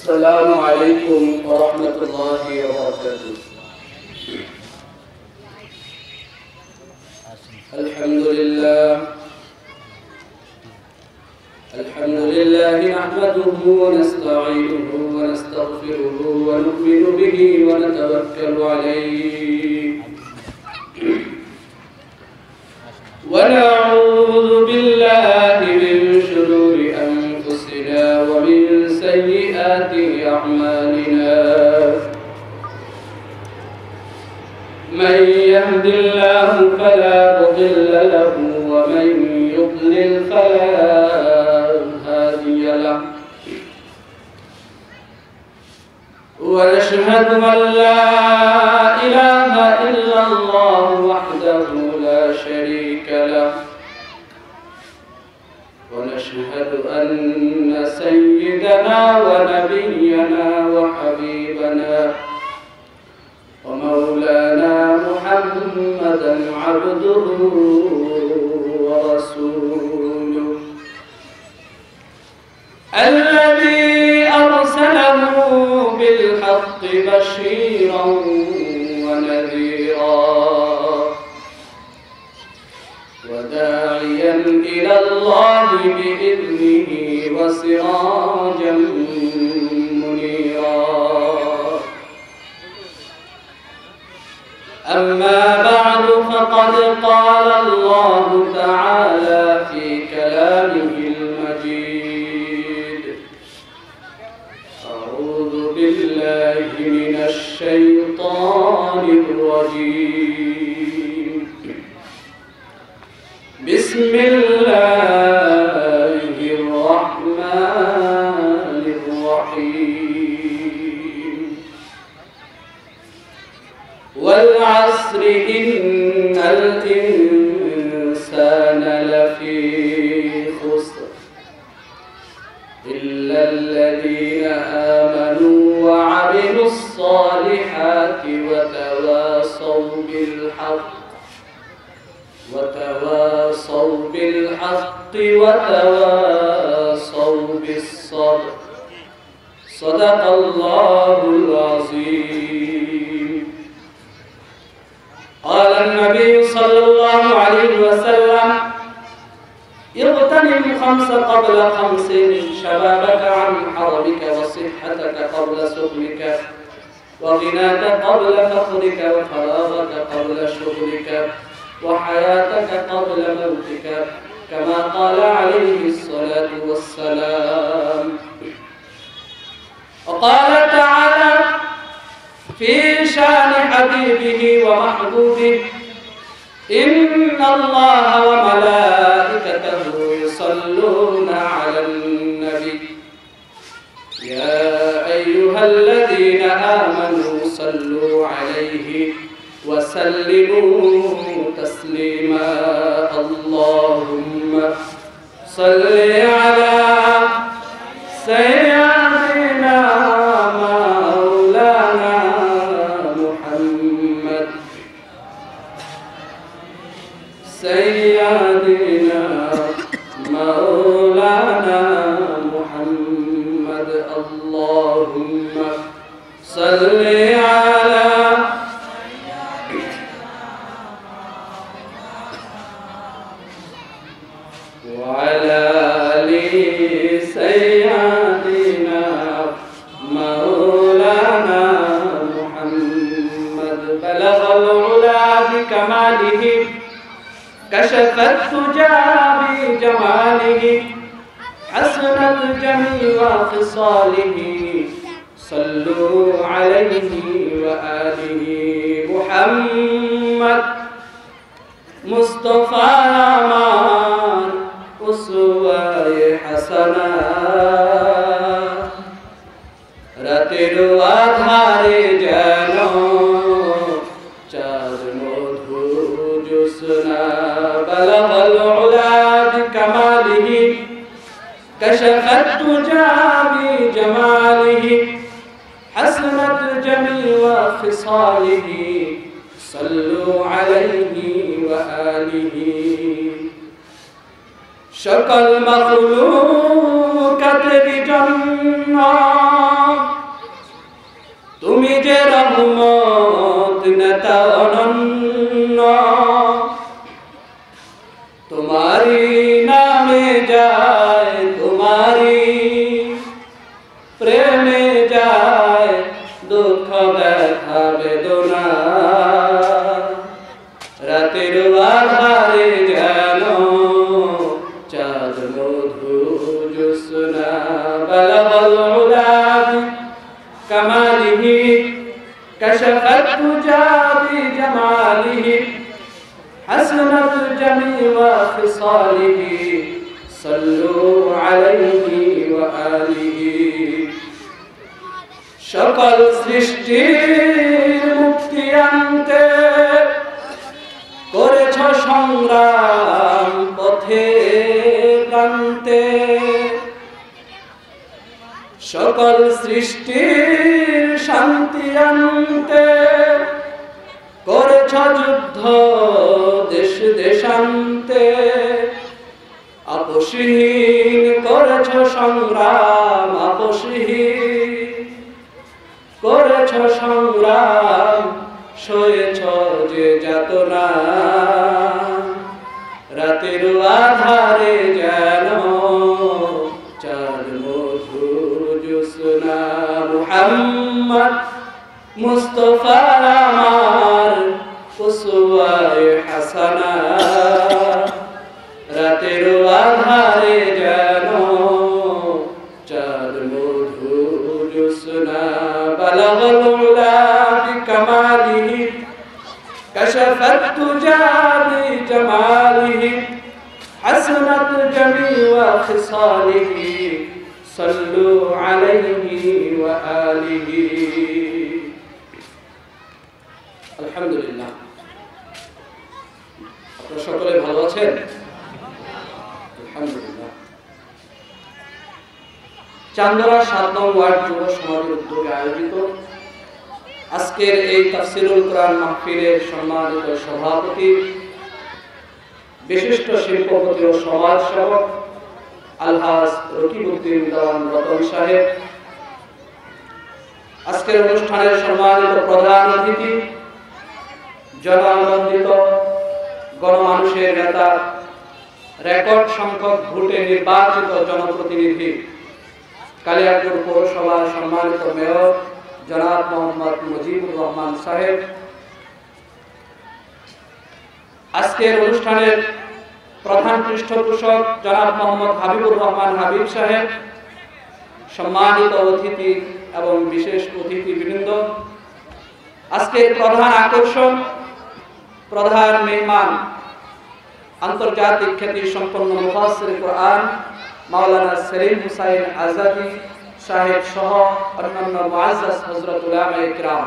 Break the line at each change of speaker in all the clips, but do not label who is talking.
السلام عليكم ورحمة الله وبركاته. الحمد لله نحمده ونستعينه ونستغفره ونؤمن به ونتوكل عليه ونعوذ بالله من شرور أنفسنا ومن سيئات أعمالنا من يهد الله فلا مضل له ومن يضلل فلا هادي له ونشهد أن لا إله إلا الله وحده لا شريك له ونشهد أن سيدنا ونبينا وحبيبنا ومولانا محمدا عبده ورسوله الذي أرسله بالحق بشيرا ونذيرا وداعيا إلى الله بإذنه وسراجا منيرا أما بعد فقد قال الله تعالى في كلامه المجيد أعوذ بالله من الشيطان الرجيم بسم الله الرحمن الرحيم والعصر إن الإنسان لفي خسر إلا الذين آمنوا وعملوا الصالحات وتواصوا بالحق وتواصوا بالصبر صدق الله العظيم. قال النبي صلى الله عليه وسلم اغتنم 5 قبل 5 شبابك عن حرمك وصحتك قبل سقمك وغناك قبل فقرك وفراغك قبل شغلك وحياتك قبل موتك كما قال عليه الصلاة والسلام. وقال تعالى في شان حبيبه ومحبوبه إن الله وملائكته يصلون على النبي يا أيها الذين آمنوا صلوا عليه وسلموا تسليما اللهم صل على سيدنا مولانا محمد سيدنا مولانا محمد اللهم صل على وعلى آل سيدنا مولانا محمد بلغ العلا بكماله كشف الدجى بجماله حسنت جميع خصاله صلوا عليه وآله محمد مصطفى مان أسوة حسنة রাতের আধারে যেন চাঁদ মধু জোছনা বলগল উলা বিকামালিহি كشفت الدجى بجماله حسنت جميع خصاله صلوا عليه وآله সকল মাখলুকাতের জন্য كشف الدجى بجماله حسنت جميع خصاله صلوا عليه وآله সকল সৃষ্টির মুক্তি আনতে করেছ সংগ্রাম পথে প্রান্তে সকল সৃষ্টির শান্তি আনতে করেছ যুদ্ধ দেশ দেশান্তে আপোষহীন করেছ সংগ্রাম আপোষহীন করেছ সংগ্রাম সয়েছ যে যাতনা রাতের আধারে যেন চাঁদ মধুর জ্যোৎস্না মুহাম্মদ মুস্তাফা আমার উসওয়ায়ে হাসানা রাতের আধারে যেন চাঁদ মধুর জ্যোৎস্না বালাগাল উলা বিকামালিহি কাশাফাত তুজা বিজামালিহি হাসনাত জামিআ খিসালিহি সাল্লু আলাইহি ওয়া আলিহি আলহামদুলিল্লাহ। আপনারা সকলে ভালো আছেন? আলহামদুলিল্লাহ। চান্দরা ৭ নং ওয়ার্ড যুব সমাজের উদ্যোগে আয়োজিত আজকের এই তাফসীরুল কোরআন মাহফিলের সম্মানিত সভাপতি, বিশিষ্ট শিল্পপতি ও সমাজ সেবক আলহাজ রকিবউদ্দিন দেওয়ান রতন সাহেব, আজকের অনুষ্ঠানের সম্মানিত প্রধান অতিথি, জনানন্দিত গণমানুষের নেতা, রেকর্ড সংখ্যক ভোটে নির্বাচিত জনপ্রতিনিধি, কালিয়াকৈর পৌরসভার সম্মানিত মেয়র জনাব মোহাম্মদ মুজিবুর রহমান সাহেব, আজকের অনুষ্ঠানের প্রধান পৃষ্ঠপোষক জনাব মোহাম্মদ হাবিবুর রহমান হাবিব সাহেব, সম্মানিত অতিথি এবং বিশেষ অতিথিবৃন্দ, আজকের প্রধান আকর্ষণ, প্রধান মেহমান, আন্তর্জাতিক খ্যাতি সম্পন্ন মুফাসসির কোরআন মাওলানা সেলিম হুসাইন আজাদি সাহেব সহ অন্যান্য মুআজ্জাজ হযরত উলামায়ে কিরাম,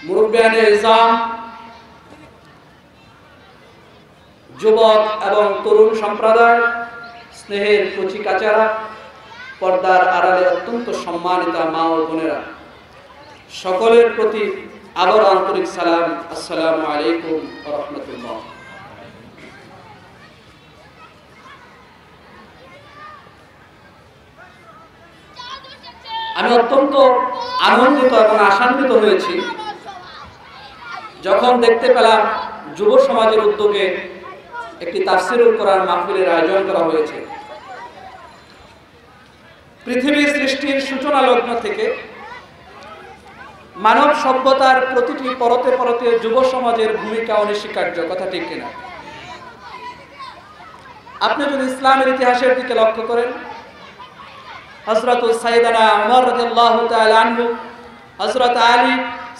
মুরব্বিয়ানে ইসলাম, যুবক এবং তরুণ সম্প্রদায়, স্নেহের কচিকাচারা, পর্দার আড়ালে অত্যন্ত সম্মানিতা মা ও বোনেরা, সকলের প্রতি আবার আন্তরিক সালাম, আসসালামু আলাইকুম ওয়া রাহমাতুল্লাহ। আমি অত্যন্ত আনন্দিত এবং আশান্বিত হয়েছি যখন দেখতে পেলাম যুব সমাজের উদ্যোগে একটি তাফসীরুল কোরআন মাহফিলের আয়োজন করা হয়েছে। পৃথিবীর সৃষ্টির সূচনা লগ্ন থেকে মানব সভ্যতার প্রতিটি পরতে পরতে যুব সমাজের ভূমিকা অনস্বীকার্য, কথা ঠিক কিনা? আপনি যদি ইসলামের ইতিহাসের দিকে লক্ষ্য করেন, হযরত সাইয়েদানা ওমর রাদিয়াল্লাহু তাআলা আনহু, হযরত আলী,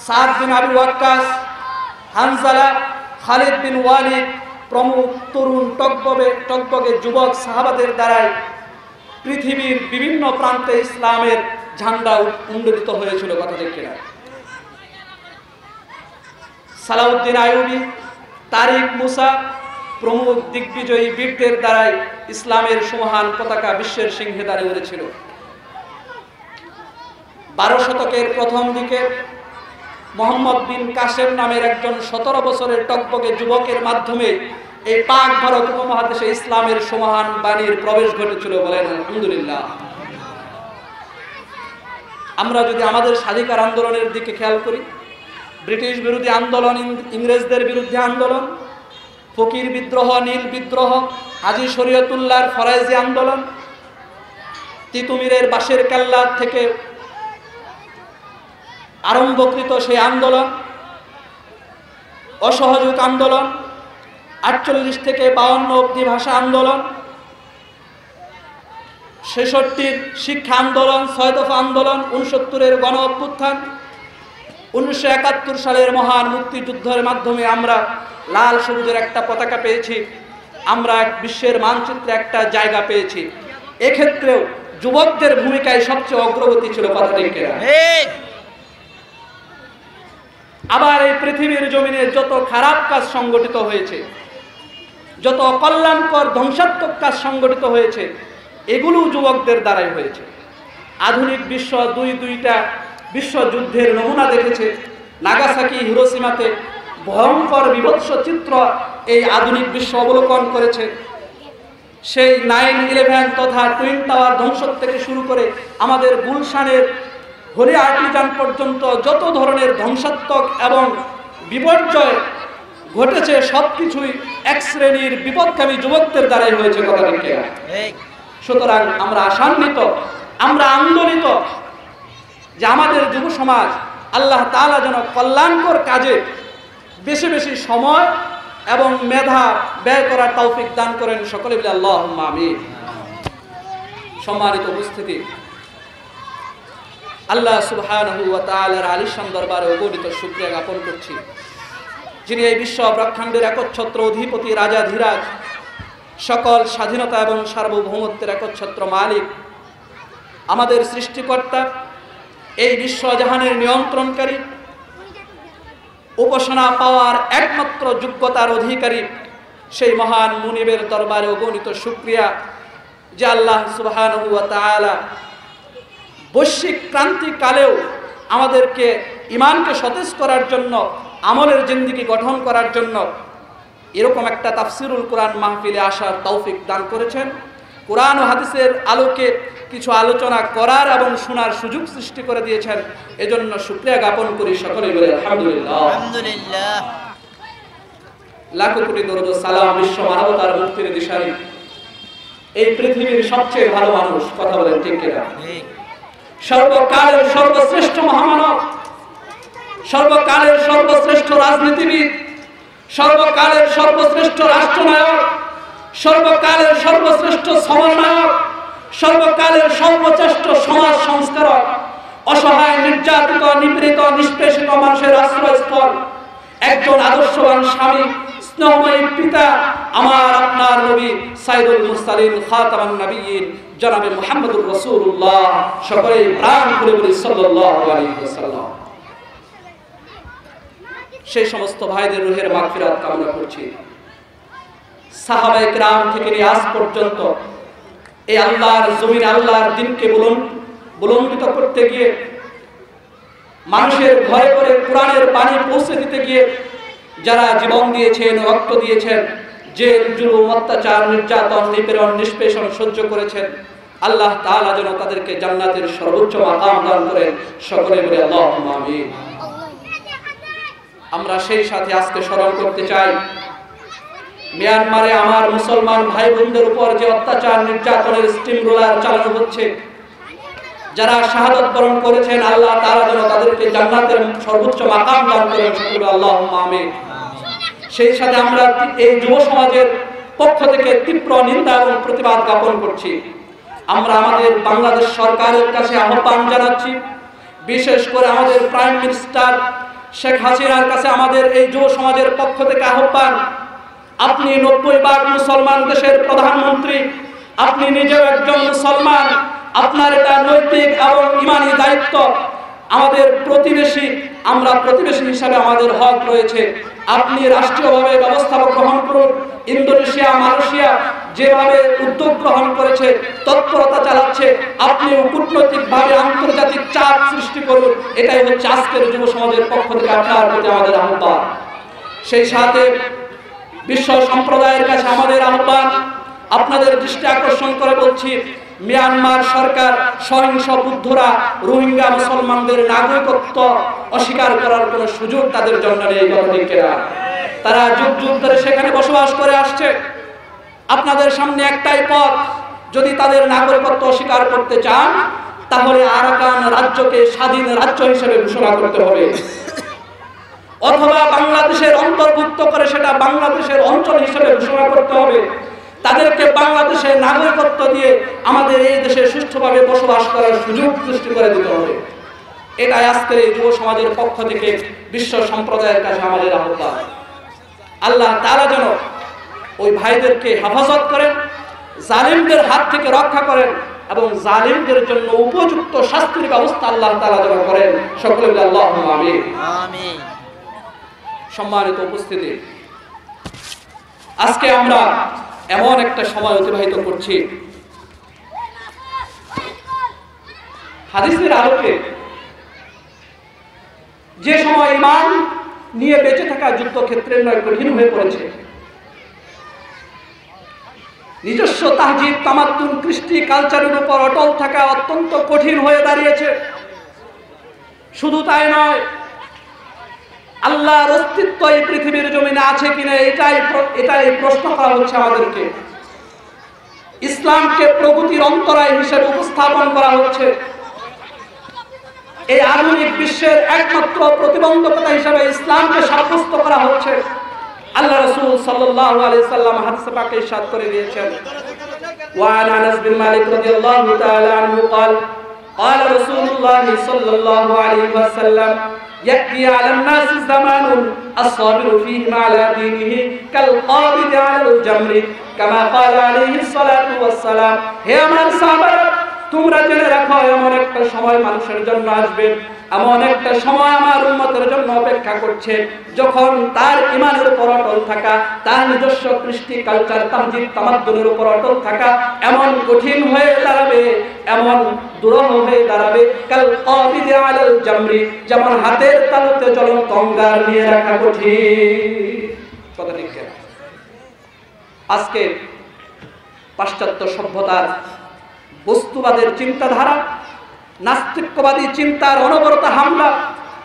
সাদ বিন আবি ওয়াক্কাস, হানজালা, খালিদ বিন ওয়ালিদ প্রমুখ তরুণ টকবগে যুবক সাহাবাদের দ্বারাই পৃথিবীর বিভিন্ন প্রান্তে ইসলামের ঝান্ডা উন্মোচিত হয়েছিল, কথা ঠিক কিনা? সালাউদ্দিন আইয়ুবী, তারিক মুসা প্রমুখ দিগ্বিজয়ী বীরদের দ্বারাই ইসলামের সুমহান পতাকা বিশ্বের সিংহে দাঁড়িয়ে উঠেছিল। 12 শতকের প্রথম দিকে মোহাম্মদ বিন কাসেম নামের একজন 17 বছরের টকবগে যুবকের মাধ্যমে এই পাক ভারত উপমহাদেশে ইসলামের সুমহান বাণীর প্রবেশ ঘটেছিল, বলেন আলহামদুলিল্লাহ। আমরা যদি আমাদের স্বাধিকার আন্দোলনের দিকে খেয়াল করি, ব্রিটিশ বিরোধী আন্দোলন, ইংরেজদের বিরুদ্ধে আন্দোলন, ফকির বিদ্রোহ, নীল বিদ্রোহ, হাজী শরীয়তুল্লাহর ফরাইজি আন্দোলন, তিতুমিরের বাঁশের কেল্লা থেকে আরম্ভকৃত সেই আন্দোলন, অসহযোগ আন্দোলন, 48 থেকে 52 অবধি ভাষা আন্দোলন, 66 শিক্ষা আন্দোলন, 6 দফা আন্দোলন, 69 গণ অভ্যুত্থান, 1971 সালের মহান মুক্তিযুদ্ধের মাধ্যমে আমরা লাল সবুজের একটা পতাকা পেয়েছি, আমরা বিশ্বের মানচিত্রে একটা জায়গা পেয়েছি। এক্ষেত্রেও যুবকদের ভূমিকায় সবচেয়ে অগ্রগতি ছিল, কথা ঠিক কিনা? আবার এই পৃথিবীর জমিনে যত খারাপ কাজ সংগঠিত হয়েছে, যত অকল্যাণকর ধ্বংসাত্মক কাজ সংগঠিত হয়েছে, এগুলো যুবকদের দ্বারাই হয়েছে। আধুনিক বিশ্ব দুইটা বিশ্বযুদ্ধের নমুনা দেখেছে। নাগাসাকি, হিরোশিমাতে ভয়ঙ্কর বিভৎস চিত্র এই আধুনিক বিশ্ব অবলোকন করেছে। সেই 9/11 তথা টুইন টাওয়ার ধ্বংস থেকে শুরু করে আমাদের গুলশানের হলি আর্টিজান পর্যন্ত যত ধরনের ধ্বংসাত্মক এবং বিপর্যয় ঘটেছে, সবকিছুই এক শ্রেণীর বিপদকামী যুবকদের দ্বারাই হয়েছে, কথা ঠিক কিনা? সুতরাং আমরা আশান্বিত, আমরা আন্দোলিত যে আমাদের যুব সমাজ আল্লাহ তাআলা যেন কল্যাণকর কাজে বেশি বেশি সময় এবং মেধা ব্যয় করার তৌফিক দান করেন। সকলে বলে আল্লাহুম্মা আমিন। সম্মানিত উপস্থিতি, আল্লাহ সুবহানাহু ওয়া তাআলার আলিশান দরবারে অগণিত শুকরিয়া জ্ঞাপন করছি, যিনি এই বিশ্ব ব্রহ্মাণ্ডের একচ্ছত্র অধিপতি, রাজা ধীরাজ, সকল স্বাধীনতা এবং সার্বভৌমত্বের একচ্ছত্র মালিক, আমাদের সৃষ্টিকর্তা, এই বিশ্বজাহানের নিয়ন্ত্রণকারী, উপাসনা পাওয়ার একমাত্র যোগ্যতার অধিকারী, সেই মহান মুনিবের দরবারে অগণিত শুকরিয়া যে আল্লাহ সুবহানাহু ওয়া তাআলা বৈশ্বিক ক্রান্তিকালেও আমাদেরকে ঈমানকে সতেজ করার জন্য, আমলের জিন্দেগি গঠন করার জন্য এরকম একটা তাফসিরুল কোরআন মাহফিলে আসার তৌফিক দান করেছেন। কোরআন ও হাদিসের আলোকে কিছু আলোচনা করার এবং শোনার সুযোগ সৃষ্টি করে দিয়েছেন, এজন্য শুকরিয়া জ্ঞাপন করি। সকলে বলে আলহামদুলিল্লাহ।
আলহামদুলিল্লাহ।
লাখো কোটি দরুদ ও সালাম বিশ্ব মানবতার মুক্তির দিশারি এই পৃথিবীর সবচেয়ে ভালো মানুষ, কথা বলেন ঠিক কিনা? সর্বকালের সর্বশ্রেষ্ঠ মহামানব, সর্বকালের সর্বশ্রেষ্ঠ রাজনীতিবিদ, সর্বকালের সর্বশ্রেষ্ঠ রাষ্ট্রনায়ক, সর্বকালের সর্বশ্রেষ্ঠ সমন্বয়ক, সর্বকালের সর্বশ্রেষ্ঠ সমাজ সংস্কারক, অসহায়, নির্যাতিত, নিপীড়িত, নিষ্পেষিত মানুষের আশ্রয়স্থল, একজন আদর্শবান স্বামী, স্নেহময়ী পিতা, আমার আপনার নবী সাইয়্যিদুল মুরসালিন খাতামুন নবিয়্যিন জনাবে মুহাম্মদুর রাসূলুল্লাহ, সকলেই প্রাণ খুলে বলি সাল্লাল্লাহু আলাইহি ওয়াসাল্লাম। সেই সমস্ত ভাইদের রূহের মাগফিরাত কামনা করছি। সাহাবায়ে কেরাম থেকে নিয়ে আজ পর্যন্ত এই আল্লাহর জমিন, আল্লাহর দ্বীনকে বুলন্দিত করতে গিয়ে, মানুষের ঘরে ঘরে কোরআনের বাণী পৌঁছে দিতে গিয়ে যারা জীবন দিয়েছেন, রক্ত দিয়েছেন, জেল, জুলুম, অত্যাচার, নির্যাতন, নিপীড়ন, নিষ্পেষণ সহ্য করেছেন, আল্লাহ তাআলা যেন তাদেরকে জান্নাতের সর্বোচ্চ মাকাম দান করেন। সকলে বলে আল্লাহুম্মা আমিন। আমরা সেই সাথে আজকে স্মরণ করতে চাই, মিয়ানমারে আমার মুসলমান ভাই বোনদের উপর যে অত্যাচার, নির্যাতনের স্টিম রোলার চালানো হচ্ছে, যারা শাহাদাত বরণ করেছেন, আল্লাহ তাআলা যেন তাদেরকে জান্নাতের সর্বোচ্চ মাকাম দান করেন। সকলে আল্লাহুম্মা আমিন। সেই সাথে আমরা এই যুব সমাজের পক্ষ থেকে তীব্র নিন্দা এবং প্রতিবাদ জ্ঞাপন করছি। আমরা আমাদের বাংলাদেশ সরকারের কাছে আহ্বান জানাচ্ছি, বিশেষ করে আমাদের প্রাইম মিনিস্টার শেখ হাসিনার কাছে আমাদের এই যুব সমাজের পক্ষ থেকে আহ্বান, আপনি 90 মুসলমান দেশের প্রধানমন্ত্রী, আপনি নিজেও একজন মুসলমান, আপনার এটা নৈতিক এবং ঈমানি দায়িত্ব। আমাদের প্রতিবেশী, আমরা প্রতিবেশী হিসাবে আমাদের হক রয়েছে। আপনি রাষ্ট্রীয়ভাবে ব্যবস্থা গ্রহণ করুন। ইন্দোনেশিয়া, মালয়েশিয়া যেভাবে উদ্যোগ গ্রহণ করেছে, তৎপরতা চালাচ্ছে, আপনি কূটনৈতিকভাবে আন্তর্জাতিক চাপ সৃষ্টি করুন। এটাই হচ্ছে আজকের যুব সমাজের পক্ষ থেকে আপনার প্রতি আমাদের আহ্বান। সেই সাথে বিশ্ব সম্প্রদায়ের কাছে আমাদের আহ্বান, আপনাদের দৃষ্টি আকর্ষণ করে বলছি, মিয়ানমার সরকার সহিংস বুদ্ধরা রোহিঙ্গা মুসলমানদের নাগরিকত্ব অস্বীকার করার কোনো সুযোগ তাদের জন্য নেই। তারা যুগ যুগ ধরে সেখানে বসবাস করে আসছে। আপনাদের সামনে একটাই পথ, যদি তাদের নাগরিকত্ব অস্বীকার করতে চান তাহলে আরাকান রাজ্যকে স্বাধীন রাজ্য হিসেবে ঘোষণা করতে হবে, অথবা বাংলাদেশের অন্তর্ভুক্ত করে সেটা বাংলাদেশের অঞ্চল হিসেবে ঘোষণা করতে হবে। তাদেরকে বাংলাদেশের নাগরিকত্ব দিয়ে আমাদের এই দেশে সুষ্ঠুভাবে বসবাস করার সুযোগ সৃষ্টি করে দিতে হবে। এটাই আজকের এই যুব সমাজের পক্ষ থেকে বিশ্ব সম্প্রদায়ের কাছে আমাদের আহ্বান। আল্লাহ তাআলা যেন ওই ভাইদেরকে হেফাজত করেন, জালিমদের হাত থেকে রক্ষা করেন এবং জালিমদের জন্য উপযুক্ত শাস্তির ব্যবস্থা আল্লাহ তাআলা যেন করেন। সকলে বলি আল্লাহুম্মা আমিন। আমিন। সম্মানিত উপস্থিতি, আজকে আমরা এমন একটা সময় অতিবাহিত করছি, হাদিসের আলোকে যে সময় ঈমান নিয়ে বেঁচে থাকা যুদ্ধক্ষেত্রের নয় কঠিন হয়ে পড়েছে। নিজস্ব তাহজিব, তামাদ্দুন, কৃষ্টি, কালচারের উপর অটল থাকা অত্যন্ত কঠিন হয়ে দাঁড়িয়েছে। শুধু তাই নয়, আল্লাহর অস্তিত্ব এই পৃথিবীর জমিনে আছে কিনা এটাই প্রশ্ন করা হচ্ছে আমাদেরকে। ইসলামকে প্রগতির অন্তরায় হিসেবে উপস্থাপন করা হচ্ছে। এই আধুনিক বিশ্বের একমাত্র প্রতিবন্ধকতা হিসেবে ইসলামকে সাব্যস্ত করা হচ্ছে। আল্লাহ রাসূল সাল্লাল্লাহু আলাইহি সাল্লাম হাদিসে পাকে ইরশাদ করে দিয়েছেন, ওয়া আন আনাস বিন মালিক রাদিয়াল্লাহু তাআলা আনহু قال قال رسول الله صلى الله عليه وسلم يأتي على الناس زمان الصابر فيهم على دينه كالقابض على الجمر كما قال عليه الصلاة والسلام। হে আমার সাহাবারা, তোমরা জেনে রাখো এমন একটা সময় মানুষের জন্য আসবে, এমন একটা সময় আমার উম্মতের জন্য অপেক্ষা করছে, যখন তার ঈমানের উপর অটল থাকা, তার নিজস্ব কৃষ্টি, কালচার, তাহজিব, তামাদ্দুনের উপর অটল থাকা এমন কঠিন হয়ে দাঁড়াবে, এমন দুরূহ হয়ে দাঁড়াবে, কাল কাবিদি আলাল জামরি, যেমন হাতের তালুতে জ্বলন্ত অঙ্গার নিয়ে রাখা কঠিন। কথা ঠিক না? আজকে পাশ্চাত্য সভ্যতার বস্তুবাদের চিন্তাধারা, নাস্তিক্যবাদী চিন্তার অনবরত হামলা,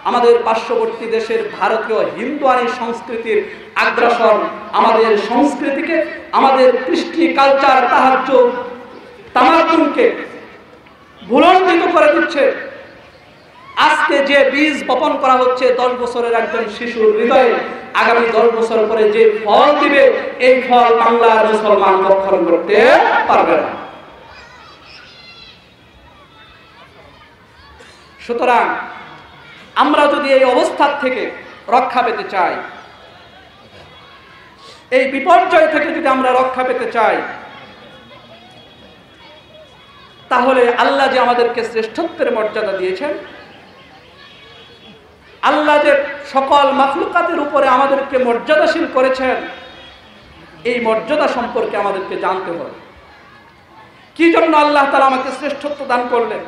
আমাদের পার্শ্ববর্তী দেশের ভারতীয় হিন্দুয়ানি সংস্কৃতির আগ্রাসন আমাদের সংস্কৃতিকে, আমাদের কৃষ্টি, কালচার, তাহাজ্জুদ, তামাদ্দুনকে ভুলণ্ঠিত করে দিচ্ছে। আজকে যে বীজ বপন করা হচ্ছে 10 বছরের একজন শিশুর হৃদয়ে, আগামী 10 বছর পরে যে ফল দিবে, এই ফল বাংলার মুসলমান ভক্ষণ করতে পারবে না। সুতরাং আমরা যদি এই অবস্থার থেকে রক্ষা পেতে চাই, এই বিপর্যয় থেকে যদি আমরা রক্ষা পেতে চাই, তাহলে আল্লাহ যে আমাদেরকে শ্রেষ্ঠত্বের মর্যাদা দিয়েছেন, আল্লাহ যে সকল মাখলুকাতের উপরে আমাদেরকে মর্যাদাশীল করেছেন, এই মর্যাদা সম্পর্কে আমাদেরকে জানতে হবে। কি জন্য আল্লাহ তাআলা আমাকে শ্রেষ্ঠত্ব দান করলেন,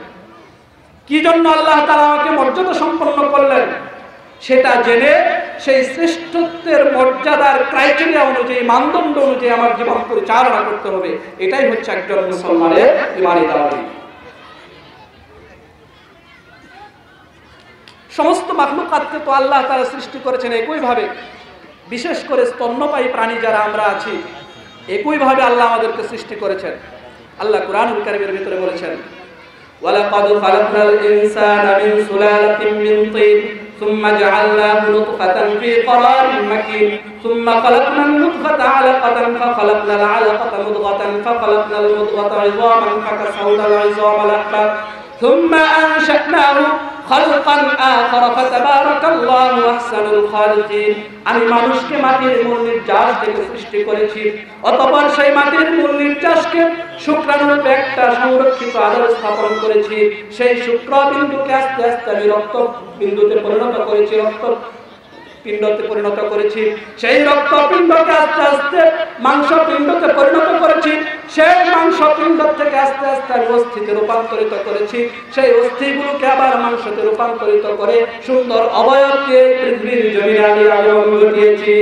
কি জন্য আল্লাহ তাআলা আমাকে মর্যাদা সম্পন্ন করলেন, সেটা জেনে সেই শ্রেষ্ঠত্বের মর্যাদার ক্রাইটেরিয়া অনুযায়ী, মানদণ্ড অনুযায়ী আমার জীবন পরিচালনা করতে হবে। এটাই হচ্ছে একজন মুসলমানের ঈমানি দাবি। সমস্ত মাখলুকাতকে তো আল্লাহ তাআলা সৃষ্টি করেছেন একইভাবে, বিশেষ করে স্তন্যপায়ী প্রাণী যারা আমরা আছি, একইভাবে আল্লাহ আমাদেরকে সৃষ্টি করেছেন। আল্লাহ কুরআনুল কারীমের ভিতরে বলেছেন, وَلَقَدْ خَلَقْنَا الْإِنسَانَ مِنْ سُلَالَةٍ مِنْ طِينٍ ثُمَّ جَعَلْنَاهُ نُطْفَةً فِي قَرَارٍ مَكِينٍ ثُمَّ خَلَقْنَا النُّطْفَةَ عَلَقَةً فَخَلَقْنَا الْعَلَقَةَ مُضْغَةً فَخَلَقْنَا الْمُضْغَةَ عِظَامًا فَكَسَوْنَا الْعِظَامَ لَحْمًا ثُمَّ أَنشَأْنَاهُ خلقا آخر فتبارك الله أحسن الخالقين। আমি মানুষকে মাটির মূল নির্যাস থেকে সৃষ্টি করেছি, অতঃপর সেই মাটির মূল নির্যাসকে শুক্রাণুরূপে একটা সংরক্ষিত আধারে স্থাপন করেছি। সেই শুক্রবিন্দুকে আস্তে আস্তে আমি রক্ত বিন্দুতে পরিণত করেছি, রক্ত পিণ্ডতে পরিণত করেছি। সেই রক্ত পিণ্ডকে আস্তে আস্তে মাংস পিণ্ডতে পরিণত করেছি। সেই মাংস পিণ্ড থেকে আস্তে আস্তে আমি অস্থিতে রূপান্তরিত করেছি। সেই অস্থিগুলোকে আবার মাংসতে রূপান্তরিত করে সুন্দর অবয়ব দিয়ে পৃথিবীর জমিনে আমি আগমন ঘটিয়েছি।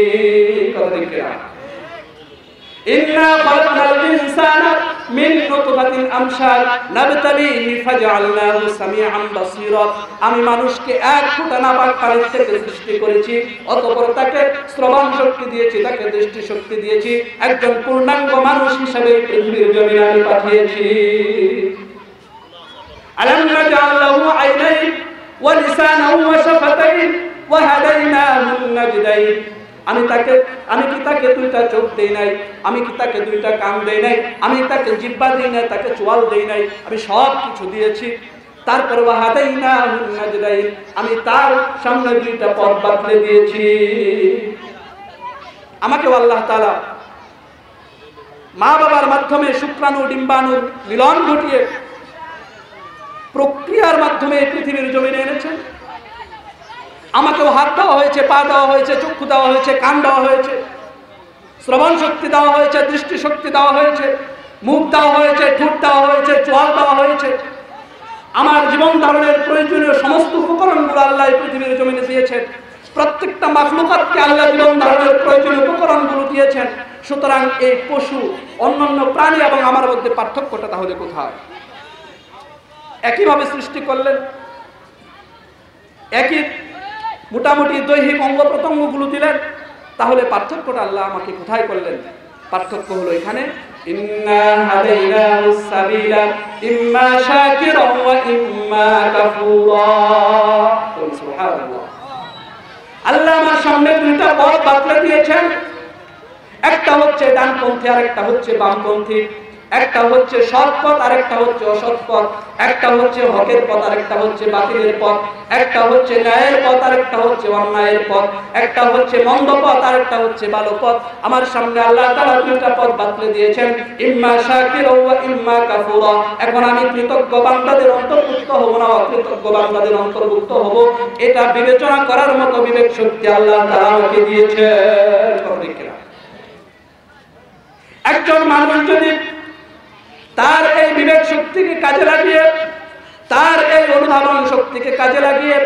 কথা ঠিক কিনা? ইন্না খালাকনাল ইনসানা মিন নুতফাতিন আমশাজ নাবতালিহি ফাজআলনাহু সামিআন বাসীরা। আমি মানুষকে এক ফোঁটা নাপাক পানি থেকে সৃষ্টি করেছি, অতঃপর তাকে শ্রবণ শক্তি দিয়েছি, তাকে দৃষ্টি শক্তি দিয়েছি, একজন পূর্ণাঙ্গ মানুষ হিসেবে পৃথিবীর জমিনে আমি পাঠিয়েছি। আলাম নাজআল লাহু আইনাইন ওয়া লিসানান ওয়া শাফাতাইন ওয়া হাদাইনাহু নাজদাইন। আমি কি তাকে দুইটা চোখ দেই নাই? আমি কি তাকে দুইটা কান দেই নাই? আমি তাকে জিহ্বা দেই নাই, তাকে চোয়াল দেই নাই? আমি সব কিছু দিয়েছি। তারপর ওয়াহাদাইনাহুন নাজদাইন, আমি তার সামনে দুইটা পথ বাতলে দিয়েছি। আমাকে আল্লাহ তাআলা মা বাবার মাধ্যমে শুক্রাণু ডিম্বাণুর মিলন ঘটিয়ে প্রক্রিয়ার মাধ্যমে পৃথিবীর জমিনে এনেছেন। আমাকেও হাত দেওয়া হয়েছে, পা দেওয়া হয়েছে, চক্ষু দেওয়া হয়েছে, কান দেওয়া হয়েছে, শ্রবণ শক্তি দেওয়া হয়েছে, দৃষ্টি শক্তি দেওয়া হয়েছে, মুখ দেওয়া হয়েছে, ঠোঁট দেওয়া হয়েছে, চোয়াল দেওয়া হয়েছে। আমার জীবন ধারণের প্রয়োজনীয় সমস্ত উপকরণগুলো আল্লাহ পৃথিবীর জমিনে দিয়েছেন। প্রত্যেকটা মাখলুকাতকে আল্লাহ জীবন ধারণের প্রয়োজনীয় উপকরণগুলো দিয়েছেন। সুতরাং এই পশু, অন্যান্য প্রাণী এবং আমার মধ্যে পার্থক্যটা তাহলে কোথায়? একইভাবে সৃষ্টি করলেন, একই মোটামুটি দৈহিক অঙ্গ প্রত্যঙ্গগুলো দিলেন, তাহলে পার্থক্যটা আল্লাহ আমাকে কোথায় করলেন? পার্থক্য হলো এখানে, ইন্না হাদাইনাহুস সাবিলা ইম্মা শাকিরান ওয়া ইম্মা কাফুরা। সুবহানাল্লাহ। আল্লাহ আমার সামনে দুইটা পথ বাতলে দিয়েছেন, একটা হচ্ছে ডানপন্থী আর একটা হচ্ছে বামপন্থী, একটা হচ্ছে সৎ পথ আর একটা হচ্ছে অসৎ পথ, একটা হচ্ছে হকের পথ আর একটা হচ্ছে বাতিলের পথ, একটা হচ্ছে ন্যায়ের পথ আর একটা হচ্ছে অন্যায়ের পথ, একটা হচ্ছে মন্দ পথ আর একটা হচ্ছে ভালো পথ। আমার সামনে আল্লাহ তাআলা দুইটা পথ বাতলে দিয়েছেন, ইম্মা শাকিরা ওয়া ইম্মা কাফুরা। এখন আমি কৃতজ্ঞ বান্দাদের অন্তর্ভুক্ত হব না অকৃতজ্ঞ বান্দাদের অন্তর্ভুক্ত হব, এটা বিবেচনা করার মতো বিবেক শক্তি আল্লাহ তাআলা আমাকে দিয়েছেন। একজন মানুষ যদি তার এই বিবেক শক্তিকে কাজে লাগিয়ে, তার এই অনুধাবন শক্তিকে কাজে লাগিয়ে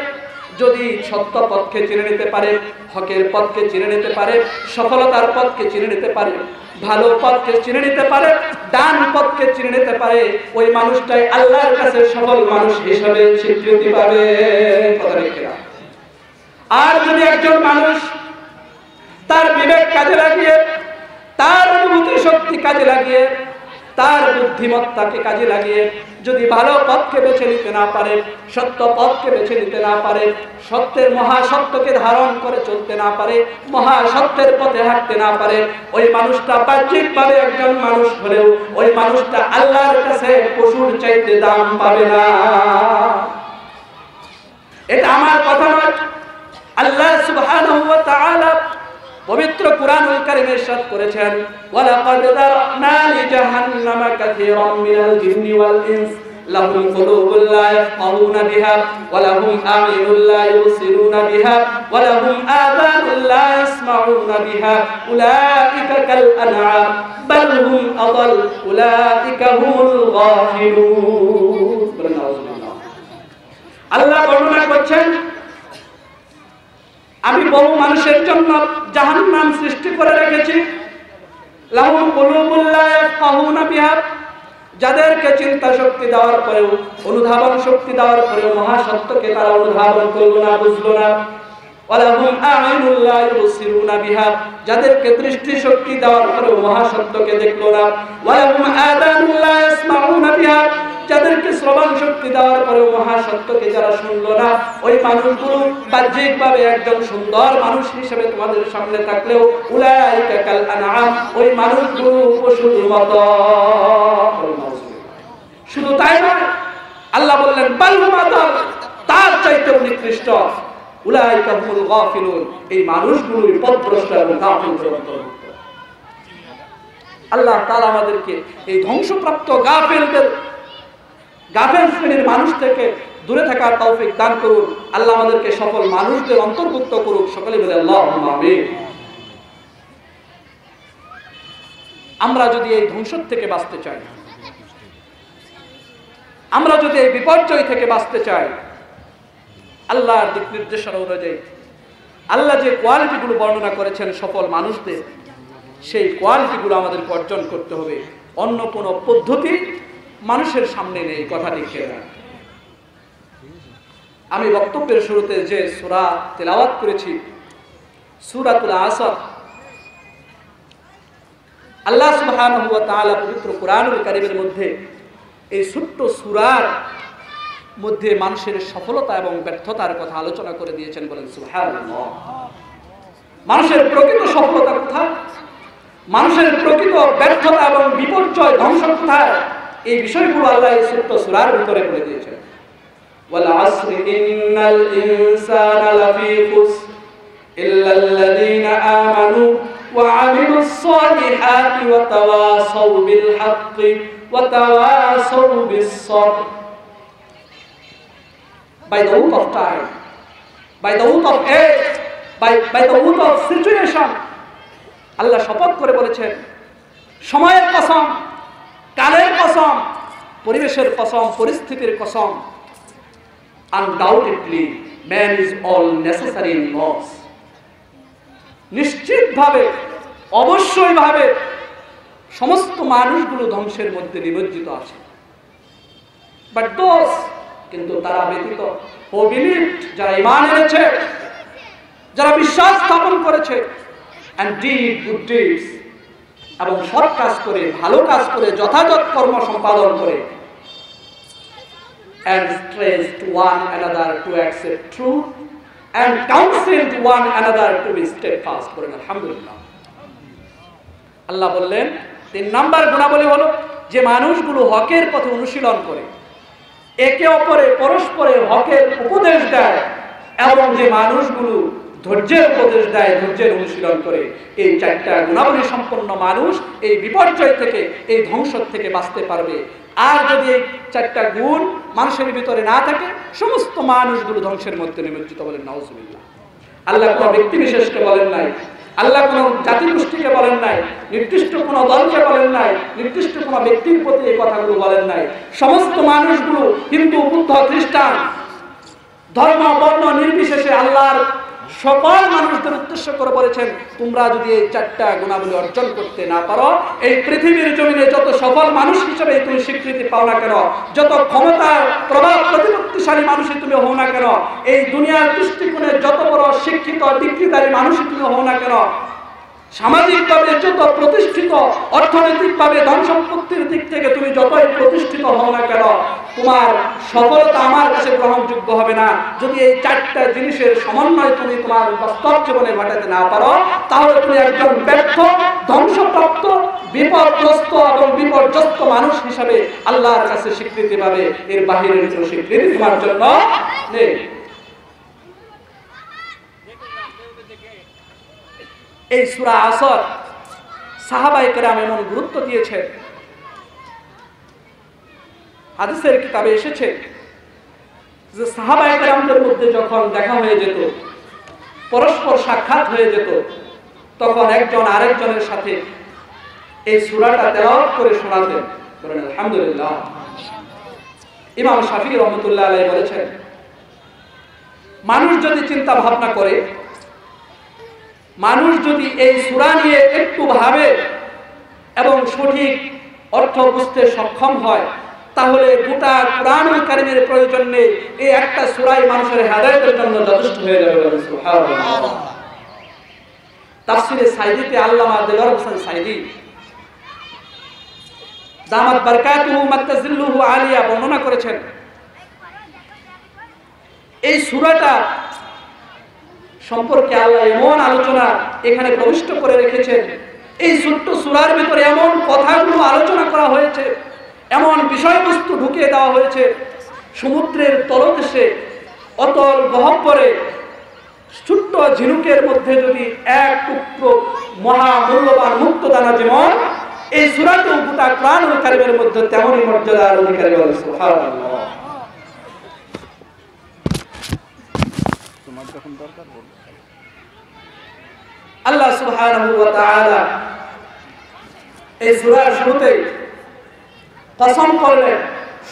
যদি সত্য পথকে চিনে নিতে পারে, হকের পথকে চিনে নিতে পারে, সফলতার পথকে চিনে নিতে পারে, ভালো পথকে চিনে নিতে পারে, ডান পথকে চিনে নিতে পারে, ওই মানুষটাই আল্লাহর কাছে সফল মানুষ হিসেবে স্বীকৃতি পাবে। আর যদি একজন মানুষ তার বিবেক কাজে লাগিয়ে, তার অনুভূতি শক্তি কাজে লাগিয়ে, তার বুদ্ধিমত্তাকে কাজে লাগিয়ে যদি ভালো পথকে বেছে নিতে না পারে, সত্য পথকে বেছে নিতে না পারে, সত্যের মহাসত্যকে ধারণ করে চলতে না পারে, মহাসত্যের পথে হাঁটতে না পারে, ওই মানুষটা বাহ্যিকভাবে একজন মানুষ হলেও ওই মানুষটা আল্লাহর কাছে পশুর চাইতে দাম পাবে না। এটা আমার কথা নয়, আল্লাহ সুবহানাহু ওয়া তাআলা পবিত্র কুরআনুল কারীমে ইরশাদ করেছেন, ওয়ালাকাদ যারানা লিজাহান্নামা কাসীরাম মিনাল জিন্নি ওয়াল ইনস লাহুম কুলুবুন লা ইয়াফকাহুনা বিহা ওয়া লাহুম আ'য়ুনুন লা ইউবসিরুনা বিহা ওয়া লাহুম আযানুন লা ইয়াসমাউনা বিহা উলাইকা কাল আনআম বাল হুম আযাল উলাইকা হুমুল গাফিলুন। আল্লাহ বর্ণনা করছেন, আমি বহু মানুষের জন্য জাহান্নাম সৃষ্টি করে রেখেছি, লাহুম কুলুবুন লা ইয়াফকাহুনা বিহা, যাদেরকে চিন্তা শক্তি দেওয়ার পরেও, অনুধাবন শক্তি দেওয়ার পরেও মহাসত্যকে তারা অনুধাবন করলো না, বুঝলো না। ওয়া লাহুম আ'য়ুনুন লা ইউবসিরুনা বিহা, যাদেরকে দৃষ্টি শক্তি দেওয়ার পরেও মহাসত্যকে দেখলো না। ওয়া লাহুম আযানুন লা ইয়াসমাউনা বিহা, যাদেরকে শ্রবণ শক্তি দেওয়ার পরেও মহাসত্যকে যারা শুনলো না, ওই মানুষগুলো বাহ্যিকভাবে একজন সুন্দর মানুষ হিসেবে তোমাদের সামনে থাকলেও উলাইকা কাল আনআম, ওই মানুষগুলো পশুর মতো। শুধু তাই নয়, আল্লাহ বললেন বাল হুম আযাল, তার চাইতেও নিকৃষ্ট, উলাইকা হুমুল গাফিলুন, এই মানুষগুলোই পথভ্রষ্ট এবং গাফিলদের অন্তর্ভুক্ত। আল্লাহ তাআলা আমাদেরকে এই ধ্বংসপ্রাপ্ত গাফেল শ্রেণীর মানুষ থেকে দূরে থাকার তৌফিক দান করুন। আল্লাহ আমাদেরকে সফল মানুষদের অন্তর্ভুক্ত করুক। সকলে বলে আল্লাহুম্মা আমিন। আমরা যদি এই ধ্বংস থেকে বাঁচতে চাই, আমরা যদি এই বিপর্যয় থেকে বাঁচতে চাই, আল্লাহর দিক নির্দেশনা অনুযায়ী আল্লাহ যে কোয়ালিটিগুলো বর্ণনা করেছেন সফল মানুষদের, সেই কোয়ালিটিগুলো আমাদেরকে অর্জন করতে হবে। অন্য কোনো পদ্ধতি মানুষের সামনে নেই, কথাটি খেয়ে না। আমি বক্তব্যের শুরুতে যে সূরা তেলাওয়াত করেছি, সূরাতুল আসর, আল্লাহ সুবহানাহু ওয়া তাআলা পবিত্র কুরআনুল কারীমের মধ্যে এই ছোট্ট সূরার মধ্যে মানুষের সফলতা এবং ব্যর্থতার কথা আলোচনা করে দিয়েছেন। বলেন সুবহানাল্লাহ। মানুষের প্রকৃত সফলতা কোথায়, মানুষের প্রকৃত ব্যর্থতা এবং বিপর্যয় ধ্বংস কোথায়, এই বিষয়গুলো আল্লাহ এই ছোট্ট সূরার ভিতরে বলে দিয়েছেন। ওয়াল আসরি ইন্নাল ইনসানা লাফি খুসর ইল্লাল্লাযীনা আমানু ওয়া আমিলুস সালিহাতি ওয়া তাওয়াসাউ বিল হাক্কি ওয়া তাওয়াসাউ বিস সাবর। By the root of time, by the root of age, by the root of situation, আল্লাহ শপথ করে বলেছেন, সময়ের কসম, কালের কসম, পরিবেশের কসম, পরিস্থিতির কসম, undoubtedly man is all necessary in loss. নিশ্চিতভাবে, অবশ্যই ভাবে সমস্ত মানুষগুলো ধ্বংসের মধ্যে নিমজ্জিত আছে। But those, কিন্তু তারা ব্যতীত, who believed, যারা ঈমান এনেছে, যারা বিশ্বাস স্থাপন করেছে, and did good deeds, এবং সৎ কাজ করে, ভালো কাজ করে, যথাযথ কর্ম সম্পাদন করে, and stressed one another to accept truth and counseled one another to be steadfast. করেন আলহামদুলিল্লাহ। আল্লাহ বললেন 3 নাম্বার গুণাবলী হলো যে মানুষগুলো হকের পথে অনুশীলন করে, একে অপরে পরস্পরে হকের উপদেশ দেয়, এবং যে মানুষগুলো ধৈর্যের উপদেশ দেয়, ধৈর্যের অনুশীলন করে। এই 4টা গুণাবলী সম্পন্ন মানুষ এই বিপর্যয় থেকে, এই ধ্বংস থেকে বাঁচতে পারবে। আর যদি এই 4টা গুণ মানুষের ভিতরে না থাকে, সমস্ত মানুষগুলো ধ্বংসের মধ্যে নিমজ্জিত। বলেন নাউজুবিল্লাহ। আল্লাহ কোনো ব্যক্তি বিশেষকে বলেন নাই, আল্লাহ কোনো জাতিগোষ্ঠীকে বলেন নাই, নির্দিষ্ট কোনো দলকে বলেন নাই, নির্দিষ্ট কোনো ব্যক্তির প্রতি এই কথাগুলো বলেন নাই। সমস্ত মানুষগুলো, হিন্দু, বুদ্ধ, খ্রিস্টান, ধর্ম বর্ণ নির্বিশেষে আল্লাহর সকল মানুষদের উদ্দেশ্য করে বলেছেন, তোমরা যদি এই 4টা গুণাবলী অর্জন করতে না পারো, এই পৃথিবীর জমিনে যত সফল মানুষ হিসেবে তুমি স্বীকৃতি পাও না কেন, যত ক্ষমতার প্রভাব প্রতিপত্তিশালী মানুষই তুমি হও না কেন, এই দুনিয়ার দৃষ্টিকোণে যত বড় শিক্ষিত ডিগ্রিধারী মানুষই তুমি হও না কেন, সামাজিকভাবে যত প্রতিষ্ঠিত, অর্থনৈতিকভাবে ধন সম্পত্তির দিক থেকে তুমি যতই প্রতিষ্ঠিত হও না কেন, তোমার সফলতা আমার কাছে গ্রহণযোগ্য হবে না যদি এই 4টা জিনিসের সমন্বয় তুমি তোমার বাস্তব জীবনে ঘটাতে না পারো। তাহলে তুমি একজন ব্যর্থ, ধ্বংসপ্রাপ্ত, বিপদগ্রস্ত এবং বিপর্যস্ত মানুষ হিসাবে আল্লাহর কাছে স্বীকৃতি পাবে। এর বাহিরের কোনো স্বীকৃতি তোমার জন্য নেই। এই সূরা আসর সাহাবায়ে কেরাম এমন গুরুত্ব দিয়েছে, হাদিসের কিতাবে এসেছে যে সাহাবায়ে কেরামদের মধ্যে যখন দেখা হয়ে যেত, পরস্পর সাক্ষাৎ হয়ে যেত, তখন একজন আরেকজনের সাথে এই সূরাটা তেলাওয়াত করে শোনাতেন। বলেন আলহামদুলিল্লাহ। ইমাম শাফিঈ রাহমাতুল্লাহ আলাইহি বলেছেন, মানুষ যদি চিন্তা ভাবনা করে, মানুষ যদি এই সূরা নিয়ে একটু ভাবে এবং সঠিক অর্থ বুঝতে সক্ষম হয়, তাহলে গোটা কোরআনুল কারীমের প্রয়োজন নেই, এই একটা সূরাই মানুষের হেদায়েতের জন্য যথেষ্ট হয়ে যাবে। সুবহানাল্লাহ। তাফসীরে সাইদীতে আল্লামা দেলোয়ার হোসেন সাইদী দামাত বারকাতুহু মাতাজিল্লুহু আলিয়া বর্ণনা করেছেন, এই সূরাটা সম্পর্কে আল্লাহ এমন আলোচনা এখানে প্রবিষ্ট করে রেখেছেন, এই ছোট্ট সূরার ভিতরে এমন কথাগুলো আলোচনা করা হয়েছে, এমন বিষয়বস্তু ঢুকিয়ে দেওয়া হয়েছে, সমুদ্রের তলদেশে অতল গহ্বরে ছোট্ট ঝিনুকের মধ্যে যদি এক টুকরো মহামূল্যবান মুক্তদানা যেমন, এই সূরাটি গোটা কোরআনুল কারীমের মধ্যে তেমনই মর্যাদার অধিকারী। সুবহানাল্লাহ। তোমার যখন দরকার বলো। আল্লাহ সুবহানাহু ওয়া তাআলা এই সূরার শুরুতে কসম করলেন,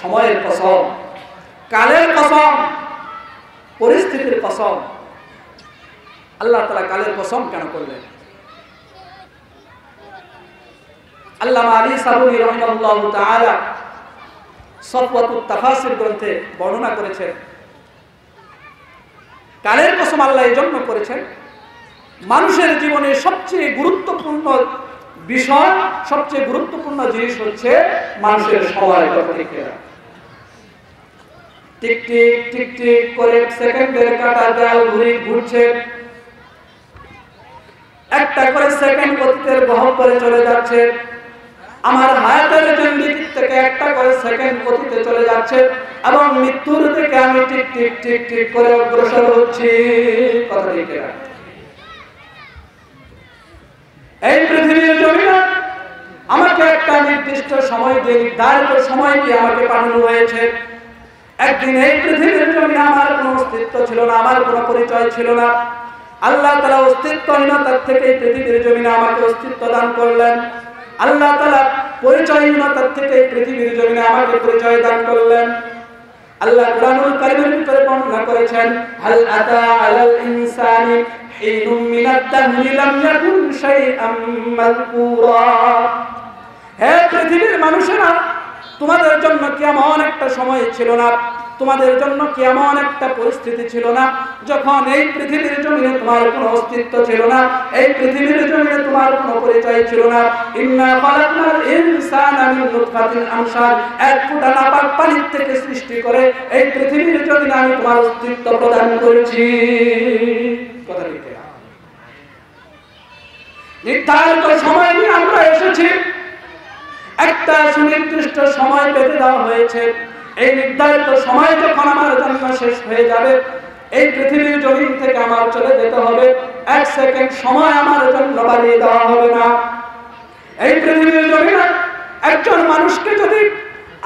সময়ের কসম, কালের কসম, পরিস্থিতির কসম। আল্লাহ তাআলা কালের কসম কেন করলেন? আল্লামা আলী সাবুনী রাহিমাহুল্লাহু তাআলা সফওয়াতুত তাফাসির গ্রন্থে বর্ণনা করেছেন, কালের কসম আল্লাহ এই জন্য করেছেন, মানুষের জীবনে সবচেয়ে গুরুত্বপূর্ণ বিষয়, সবচেয়ে গুরুত্বপূর্ণ জিনিস হচ্ছে মানুষের সময়। টিক টিক টিক টিক করে সেকেন্ডের কাঁটা জাল ঘুরছে, একটা করে সেকেন্ড অতীতের গহ্বরে চলে যাচ্ছে, আমার হায়াতের জিন্দেগি থেকে একটা করে সেকেন্ড অতীতে চলে যাচ্ছে এবং মৃত্যুর থেকে আমি টিক টিক টিক টিক করে অগ্রসর হচ্ছি। কথা ঠিক না? এই পৃথিবীর জমিনে আমাকে একটা নির্দিষ্ট সময় দিয়ে নির্ধারিত সময় দিয়ে আমাকে পাঠানো হয়েছে। একদিন এই পৃথিবীর জমিনে আমার কোনো অস্তিত্ব ছিল না, আমার কোনো পরিচয় ছিল না। আল্লাহ তাআলা অস্তিত্বহীনতার থেকে এই পৃথিবীর জমিনে আমাকে অস্তিত্ব দান করলেন। আল্লাহ তাআলা পরিচয়হীনতার থেকে এই পৃথিবীর জমিনে আমাকে পরিচয় দান করলেন। আল্লাহ কুরআনুল কারীমের ভিতরে বর্ণনা করেছেন, হাল আতা আলাল ইনসানি হিনুম মিনাদ দাহরি লাম ইয়াকুন শাইআম মাযকুরা। হে পৃথিবীর মানুষেরা, তোমাদের জন্য কি এমন একটা সময় ছিল না, তোমাদের জন্য কি এমন একটা পরিস্থিতি ছিল না যখন এই পৃথিবীর জমিনে তোমার কোনো অস্তিত্ব ছিল না, এই পৃথিবীর জমিনে তোমার কোনো পরিচয় ছিল না। ইন্না খালাকনাল ইনসানা মিন নুতফাতিন আমশাজ, এক ফোঁটা নাপাক পানি থেকে সৃষ্টি করে এই পৃথিবীর জমিনে আমি তোমার অস্তিত্ব প্রদান করেছি। কথা ঠিক না? নির্ধারিত সময় নিয়ে আমরা এসেছি, একটা সুনির্দিষ্ট সময় বেঁধে দেওয়া হয়েছে। এই নির্ধারিত সময় যখন আমার জন্য শেষ হয়ে যাবে, এই পৃথিবীর জমিন থেকে আমার চলে যেতে হবে, এক সেকেন্ড সময় আমার জন্য বাড়িয়ে দেওয়া হবে না। এই পৃথিবীর জমিনে একজন মানুষকে যদি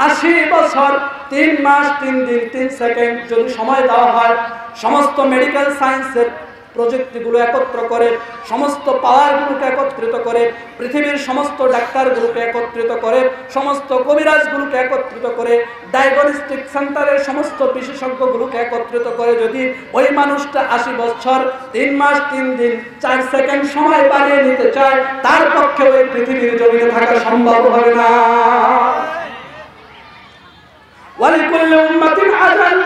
80 বছর 3 মাস 3 দিন 3 সেকেন্ড যদি সময় দেওয়া হয়, সমস্ত মেডিকেল সায়েন্সের প্রযুক্তিগুলো একত্র করে, সমস্ত পাওয়ারগুলোকে একত্রিত করে, পৃথিবীর সমস্ত ডাক্তারগুলোকে একত্রিত করে, সমস্ত কবিরাজগুলোকে একত্রিত করে, ডায়াগনস্টিক সেন্টারের সমস্ত বিশেষজ্ঞগুলোকে একত্রিত করে যদি ওই মানুষটা 80 বছর 3 মাস 3 দিন 4 সেকেন্ড সময় বাড়িয়ে নিতে চায়, তার পক্ষে ওই পৃথিবীর জমিনে থাকা সম্ভব হবে না। ওয়ালিকুল্লি উম্মাতিন আজাল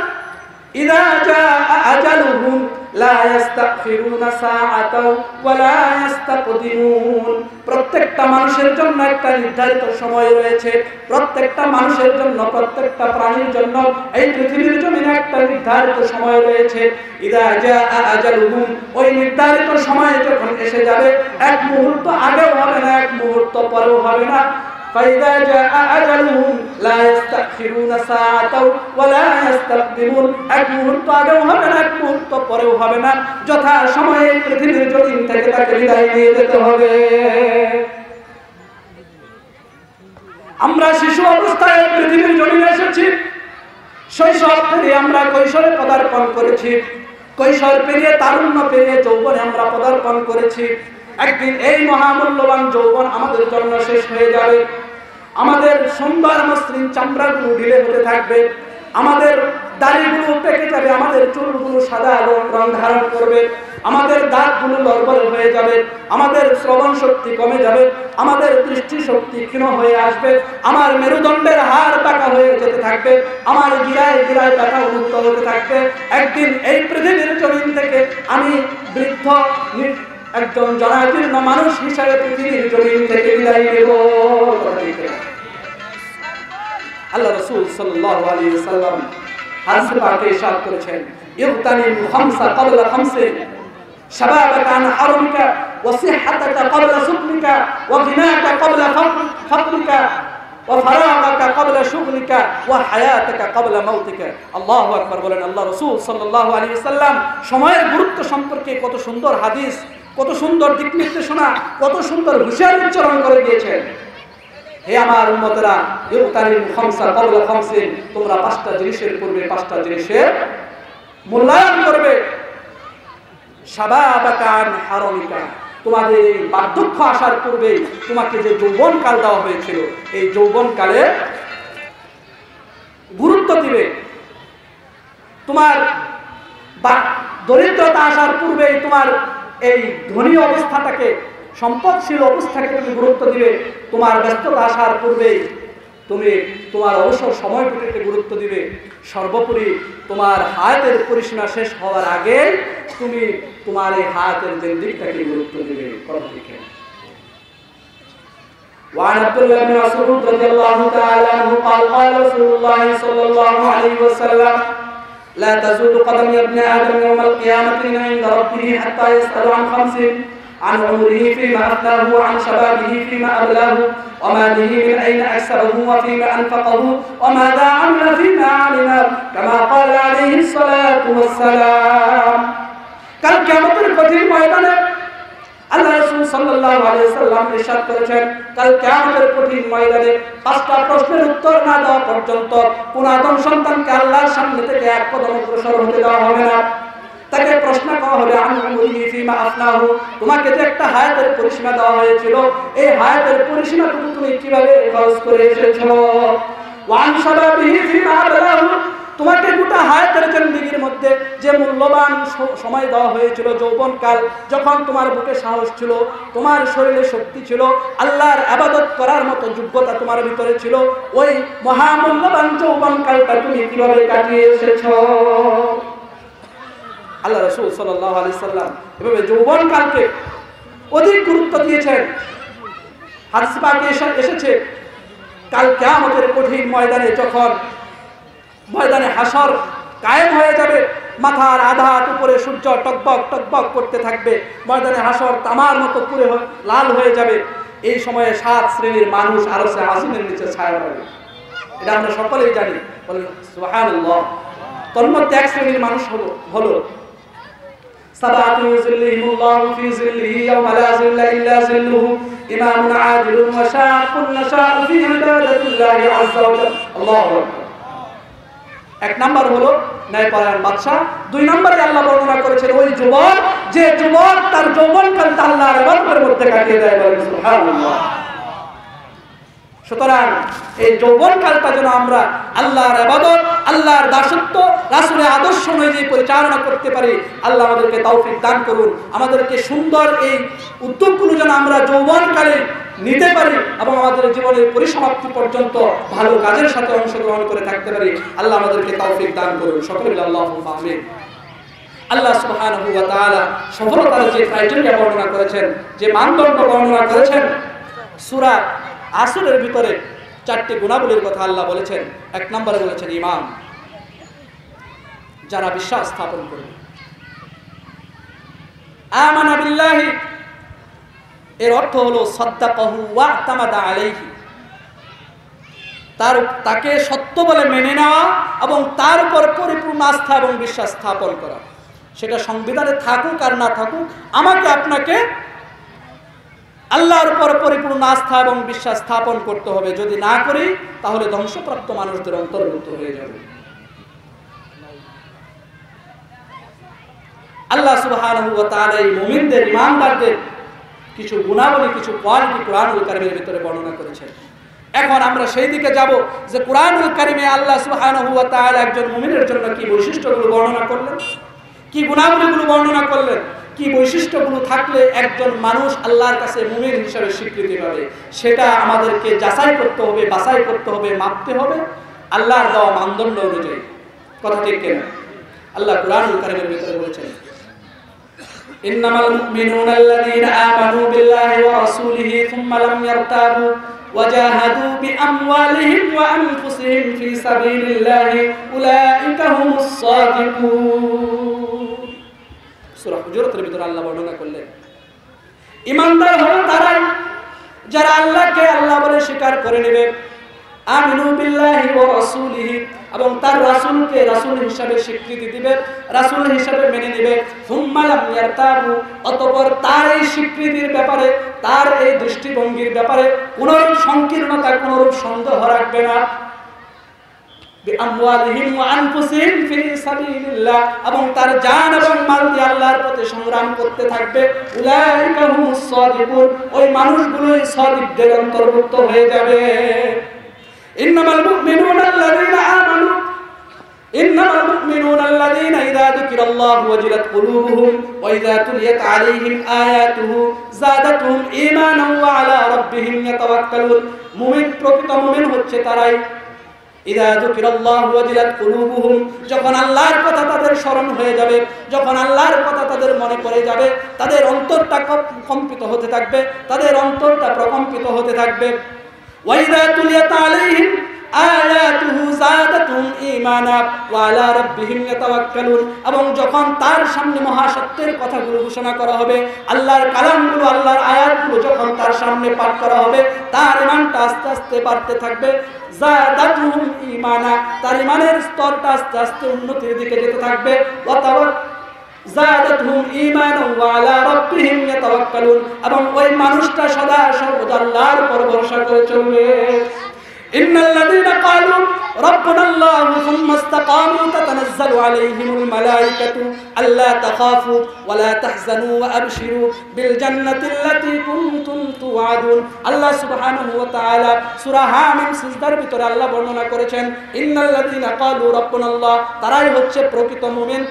ইযা জাআ আজালুহুম লা ইস্তাগফিরুনা সাআতাও ওয়া লা ইস্তাকদিমুন। প্রত্যেকটা মানুষের জন্য একটা নির্ধারিত সময় রয়েছে, প্রত্যেকটা মানুষের জন্য, প্রত্যেকটা প্রাণীর জন্য এই পৃথিবীর জমিনে একটা নির্ধারিত সময় রয়েছে। ইযা জাআ আজালুহুম, ওই নির্ধারিত সময় যখন এসে যাবে, এক মুহূর্ত আগেও হবে না, এক মুহূর্ত পরেও হবে না। فإذا جاء أجلهم لا يستأخرون ساعة ولا يستقدمون। এক মুহূর্ত আগেও হবে না, এক মুহূর্ত পরেও হবে না, যথা সময়ে পৃথিবীর জমিন থেকে তাকে বিদায় নিয়ে যেতে হবে। আমরা শিশু অবস্থায় পৃথিবীর জমিনে এসেছি, শৈশব পেরিয়ে আমরা কৈশোরে পদার্পণ করেছি, কৈশোর পেরিয়ে তারুণ্য পেরিয়ে যৌবনে আমরা পদার্পণ করেছি। একদিন এই মহামূল্যবান যৌবন আমাদের জন্য শেষ হয়ে যাবে। আমাদের সুন্দর মসৃণ চামড়াগুলো ঢিলে হতে থাকবে, আমাদের দাড়িগুলো পেকে যাবে, আমাদের চুলগুলো সাদা রং ধারণ করবে, আমাদের দাঁতগুলো লড়বড় হয়ে যাবে, আমাদের শ্রবণ শক্তি কমে যাবে, আমাদের দৃষ্টি শক্তি ক্ষীণ হয়ে আসবে, আমার মেরুদণ্ডের হাড় পাকা হয়ে যেতে থাকবে, আমার গিরায় গিরায় ব্যথা অনুভূত হতে থাকবে। একদিন এই পৃথিবীর জমিন থেকে আমি বৃদ্ধ একজন জনাজীর্ণ মানুষ হিসাবে পৃথিবীর জমিন থেকে বিদায় নেব। আল্লাহ রাসূল সাল্লাল্লাহু আলাইহি ওয়াসাল্লাম হাদিসে পাকে ইরশাদ করেছেন, ইগতানিম খামসা ক্বাবলা খামসিন, শাবাবাকা আন হারমিকা ওয়া সিহহাতাকা ক্বাবলা সুকমিকা ওয়া গিনাকা ক্বাবলা ফাকরিকা ওয়া ফারাগাকা ক্বাবলা শুগলিকা ওয়া হায়াতাকা ক্বাবলা মাউতিকা। আল্লাহু আকবার বলেন। আল্লাহ রাসূল সাল্লাল্লাহু আলাইহি ওয়াসাল্লাম সময়ের গুরুত্ব সম্পর্কে কত সুন্দর হাদিস, কত সুন্দর দিক নির্দেশনা, কত সুন্দর হুঁশিয়ারি উচ্চারণ করে দিয়েছেন। হে আমার উম্মতেরা, ইউতারিম খামসা ক্বাবলা খামসিন, তোমরা 5টা জিনিসের পূর্বে 5টা জিনিসের মূল্যায়ন করবে। শাবাবাকা আন হারমিকা, তোমাদের এই বার্ধক্য আসার পূর্বে তোমাকে যে যৌবনকাল দেওয়া হয়েছিল, এই যৌবনকালে গুরুত্ব দিবে। তোমার দরিদ্রতা আসার পূর্বে তোমার এই ধনী অবস্থাটাকে, সম্পদশীল অবস্থাকে তুমি গুরুত্ব দিবে। তোমার ব্যস্ততা আসার পূর্বেই তুমি তোমার অবসর সময়টুকুকে গুরুত্ব দিবে। সর্বোপরি তোমার হায়াতের পরিসীমা শেষ হওয়ার আগে তুমি তোমার এই হায়াতের জিন্দেগিটাকে গুরুত্ব দিবে। কথা লিখে وعن عبد الله بن مسعود رضي الله تعالى عنه قال قال رسول الله صلى الله عليه وسلم لا تزول قدم ابن آدم يوم القيامة عند ربه حتى يسأل عن 5: عن عمره فيما أفناه وعن شبابه فيما أبلاه وماله من أين أكسبه وفيما أنفقه وماذا عمل فيما علم كما قال عليه الصلاة والسلام কাল কিয়ামতের কঠিন ময়দানে আল্লাহ রাসূল সাল্লাল্লাহু আলাইহি ওয়াসাল্লাম ইরশাদ করেছেন কাল কিয়ামতের কঠিন ময়দানে পাঁচটা প্রশ্নের উত্তর না দেওয়া পর্যন্ত কোন আদম সন্তানকে আল্লাহর সামনে থেকে এক কদম অগ্রসর হতে দেওয়া হবে না তাকে প্রশ্ন করা হবে আন উমরিহি ফিমা আফনাহু তোমাকে যে একটা হায়াতের পরিসীমা দেওয়া হয়েছিল এই হায়াতের পরিসীমাটুকু তুমি কিভাবে খরচ করে এসেছো ওয়ান শাবাবিহি ফিমা আবলাহু তোমাকে গোটা হায়াতের জিন্দেগীর মধ্যে যে মূল্যবান সময় দেওয়া হয়েছিল যৌবনকাল যখন তোমার বুকে সাহস ছিল তোমার শরীরে শক্তি ছিল আল্লাহর ইবাদত করার মতো যোগ্যতা তোমার ভিতরে ছিল ওই মহামূল্যবান যৌবনকালটা তুমি কিভাবে কাটিয়ে এসেছো আল্লাহ রাসূল সাল্লাল্লাহু আলাইহি সাল্লাম এভাবে যৌবনকালকে অধিক গুরুত্ব দিয়েছেন হাদিস পাকে এসেছে কাল কিয়ামতের কঠিন ময়দানে যখন ময়দানে হাসর কায়েম হয়ে যাবে মাথার আধা হাত উপরে সূর্য টকবক টকবক করতে থাকবে ময়দানে হাসর তামার মতো পুরে লাল হয়ে যাবে এই সময়ে 7 শ্রেণীর মানুষ আরশে আজিমের নিচে ছায়া পাবে এটা আমরা সকলেই জানি বলেন সুবহানাল্লাহ তার মধ্যে এক শ্রেণীর মানুষ হলো সাবাতু যিল্লিহিমুল্লাহু ফি যিল্লিহি ইয়াওমা লা যিল্লা ইল্লা যিল্লুহু ইমামুন আদিলুন ওয়া শাআকুন নাশা'ু ফি ইবাদাতিল্লাহি আযজা ওয়া জাল্লা আল্লাহু আকবার এক নাম্বার হলো ন্যায়পরায়ণ বাদশা দুই নম্বরে আল্লাহ বর্ণনা করেছেন ওই যুবক যে যুবক তার যৌবনকালটা আল্লাহর ইবাদতের মধ্যে কাটিয়ে দেয় বলেন সুবহানাল্লাহ সুতরাং এই যৌবনকালটা যেন আমরা আল্লাহর ইবাদত আল্লাহর দাসত্ব রাসূলের আদর্শ অনুযায়ী পরিচালনা করতে পারি আল্লাহ আমাদেরকে তৌফিক দান করুন আমাদেরকে সুন্দর এই উদ্যোগগুলো যেন আমরা যৌবনকালে নিতে পারি এবং আমাদের জীবনের পরিসমাপ্তি পর্যন্ত ভালো কাজের সাথে অংশগ্রহণ করে থাকতে পারি আল্লাহ আমাদেরকে তৌফিক দান করুন সকলে মিলে আল্লাহুম্মা আমিন আল্লাহ সুবহানাহু ওয়া তাআলা সফলতার যে ক্রাইটেরিয়া বর্ণনা করেছেন যে মানদণ্ড বর্ণনা করেছেন সূরা আসরের ভিতরে 4টি গুণাবলীর কথা আল্লাহ বলেছেন এক নম্বরে বলেছেন ঈমান যারা বিশ্বাস স্থাপন করবে আমানা বিল্লাহি এর অর্থ হলো সাদ্দাকাহু ওয়া তামাদা আলাইহি তাকে সত্য বলে মেনে নেওয়া এবং তার উপর পরিপূর্ণ আস্থা এবং বিশ্বাস স্থাপন করা সেটা সংবিধানে থাকুক আর না থাকুক আমাকে আপনাকে আল্লাহর উপর পরিপূর্ণ আস্থা এবং বিশ্বাস স্থাপন করতে হবে যদি না করি তাহলে ধ্বংসপ্রাপ্ত মানুষদের অন্তর্ভুক্ত হয়ে যাবে আল্লাহ সুবহানাহু ওয়া তাআলা এই মুমিনদের ঈমানদারদের কিছু গুণাবলী কিছু কোয়ালিটি কোরআনুল কারীমের ভিতরে বর্ণনা করেছেন এখন আমরা সেই দিকে যাব যে কোরআনুল কারীমে আল্লাহ সুবহানাহু ওয়া তাআলা একজন মুমিনের জন্য কি বৈশিষ্ট্যগুলো বর্ণনা করলেন কি গুণাবলীগুলো বর্ণনা করলেন কি বৈশিষ্ট্যগুলো থাকলে একজন মানুষ আল্লাহর কাছে মুমিন হিসেবে স্বীকৃতি পাবে সেটা আমাদেরকে যাচাই করতে হবে বাছাই করতে হবে মাপতে হবে আল্লাহর দেওয়া মানদণ্ড অনুযায়ী কথা ঠিক কিনা আল্লাহ কোরআনুল কারীমের ভিতরে বলেছেন ইন্নামাল মুমিনুনা আল্লাযীনা আমানু বিল্লাহি ওয়া রাসূলিহি থুম্মা লাম ইয়ারতাবু ওয়া জাহাদু বিআমওয়ালিহিম ওয়া আনফুসিহিম ফি সাবিলিল্লাহি উলাইকা হুমুস সাদিকুন সূরা হুজুরাতের ভিতরে আল্লাহ বর্ণনা করলেন ঈমানদার হলো তারাই যারা আল্লাহকে আল্লাহ বলে স্বীকার করে নেবে আমিনু বিল্লাহি ওয়া রাসূলিহি এবং তার রাসূলকে রাসূল হিসেবে স্বীকৃতি দিবে রাসূল হিসেবে মেনে নেবে সুম্মা লাম ইয়ারতাবু অতঃপর তার এই স্বীকৃতির ব্যাপারে তার এই দৃষ্টিভঙ্গির ব্যাপারে কোনো সংকীর্ণতা কোনো সন্দেহ রাখবে না বিআমওয়ালিহিম ওয়া আনফুসিহিম ফি সাবিলিল্লাহ এবং তার জান এবং মাল দিয়ে আল্লাহর পথে সংগ্রাম করতে থাকবে উলাইকা হুমুস সাদিকুন ওই মানুষগুলোই সাদিকদের অন্তর্ভুক্ত হয়ে যাবে إنما المؤمنون الذين إذا ذكر الله وجلت قلوبهم وإذا تليت عليهم آياته زادتهم إيمانا وعلى ربهم يتوكلون মুমিন প্রকৃত মুমিন হচ্ছে তারাই إذا ذكر الله وجلت قلوبهم যখন আল্লাহর কথা তাদের স্মরণ হয়ে যাবে যখন আল্লাহর কথা তাদের মনে পড়ে যাবে তাদের অন্তরটা কম্পিত হতে থাকবে তাদের অন্তরটা প্রকম্পিত হতে থাকবে وَإِذَا تُلِيَتْ عَلَيْهِمْ آيَاتُهُ زَادَتْهُمْ ঈমানা ওয়া আলা রাব্বিহিম ইয়াতাওয়াক্কালুন। এবং যখন তার সামনে মহাসত্যের কথাগুলো ঘোষণা করা হবে, আল্লাহর কালামগুলো, আল্লাহর আয়াতগুলো যখন তার সামনে পাঠ করা হবে, তার ঈমানটা আস্তে আস্তে বাড়তে থাকবে। যাদাতুহুম ঈমানা, তার ঈমানের স্তরটা আস্তে আস্তে উন্নতির দিকে যেতে থাকবে। যাদাতুহুম ঈমানান ওয়া আলা রাব্বিহিম ইয়াতাওয়াক্কালুন, এবং ওই মানুষটা সদা সর্বদা আল্লাহর উপর ভরসা করে চলবে। ইন্নাল্লাযীনা ক্বালু রাব্বুনাল্লাহু সুম্মা ইসতাকামু তাতানাজ্জালু আলাইহিমুল মালায়েকাতু আল্লা তাখাফু ওয়া লা তাহজানু ওয়া আবশিরু বিল জান্নাতিল্লাতী কুনতুম তুআদুন। আল্লাহ সুবহানাহু ওয়া তাআলা সূরা হামিম সিজদার ভিতরে আল্লাহ বর্ণনা করেছেন, ইন্নাল্লাযীনা ক্বালু রাব্বুনাল্লাহ, তারাই হচ্ছে প্রকৃত মুমিন,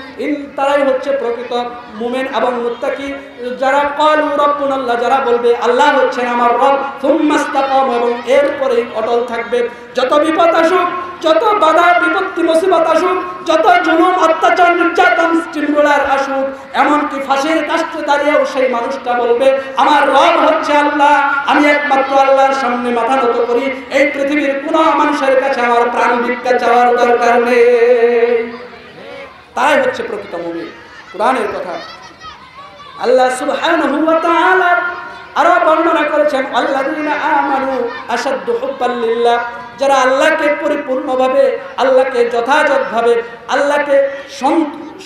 তারাই হচ্ছে প্রকৃত মুমিন এবং মুত্তাকি। যারা ক্বালু রাব্বুনাল্লাহ, যারা বলবে আল্লাহ হচ্ছেন আমার রব, সুম্মা ইসতাকামু, এবং এরপরেই অটল থাকবে। যত বিপদ আসুক, যত বাধা বিপত্তি মুসিবত আসুক, যত জুলুম অত্যাচার নির্যাতন স্টিমরোলার আসুক, এমনকি ফাঁসির কাছে দাঁড়িয়েও সেই মানুষটা বলবে আমার রব হচ্ছে আল্লাহ, আমি একমাত্র আল্লাহর সামনে মাথা নত করি, এই পৃথিবীর কোন মানুষের কাছে আমার প্রাণ ভিক্ষা চাওয়ার দরকার নেই। তাই হচ্ছে প্রকৃত মুমিন। কুরআনের কথা আল্লাহ সুবহানাহু ওয়া তাআলা আরো বর্ণনা করেছেন, আল্লাযীনা আমানু আশাদ্দু হুব্বান লিল্লাহ, যারা আল্লাহকে পরিপূর্ণভাবে, আল্লাহকে যথাযথভাবে, আল্লাহকে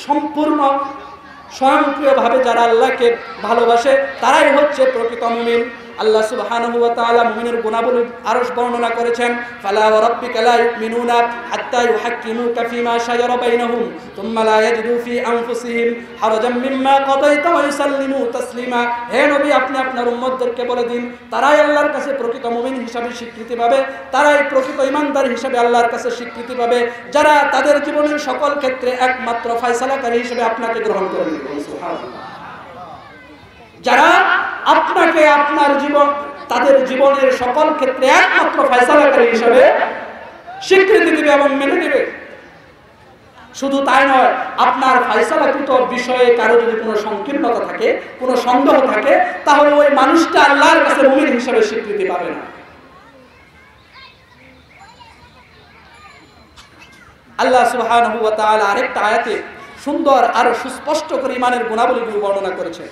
সম্পূর্ণ স্বয়ংক্রিয়ভাবে যারা আল্লাহকে ভালোবাসে, তারাই হচ্ছে প্রকৃত মুমিন। আল্লাহ সুবহানাহু ওয়া তাআলা মুমিনের গুণাবলী আরো বর্ণনা করেছেন, ফালা ওয়া রাব্বিকা লা ইউমিনুনা হাত্তা ইউহাক্কিমুকা ফীমা শাজারা বাইনাহুম থুম্মা লা ইয়াজিদু ফী আনফুসিহিম হারাজাম মিম্মা কাদাইতা ওয়া ইউসাল্লিমু তাসলিমা। হে নবী, আপনি আপনার উম্মতদেরকে বলে দিন, তারাই আল্লাহর কাছে প্রকৃত মুমিন হিসাবে স্বীকৃতি পাবে, তারাই প্রকৃত ঈমানদার হিসাবে আল্লাহর কাছে স্বীকৃতি পাবে, যারা তাদের জীবনের সকল ক্ষেত্রে একমাত্র ফয়সালাকারী হিসেবে আপনাকে গ্রহণ করে নেবে। সুবহানাল্লাহ। যারা আপনাকে আপনার জীবন, তাদের জীবনের সকল ক্ষেত্রে একমাত্র ফয়সালাকারী হিসেবে স্বীকৃতি দিবে এবং মেনে নেবে। শুধু তাই নয়, আপনার ফয়সালাকৃত বিষয়ে কারো যদি কোনো সংকীর্ণতা থাকে, কোনো সন্দেহ থাকে, তাহলে ওই মানুষটা আল্লাহর কাছে মুমিন হিসেবে স্বীকৃতি পাবে না। আল্লাহ সুবহানাহু ওয়া তাআলা আরেকটা আয়াতে সুন্দর আরো সুস্পষ্ট করে ঈমানের গুণাবলীগুলো বর্ণনা করেছেন।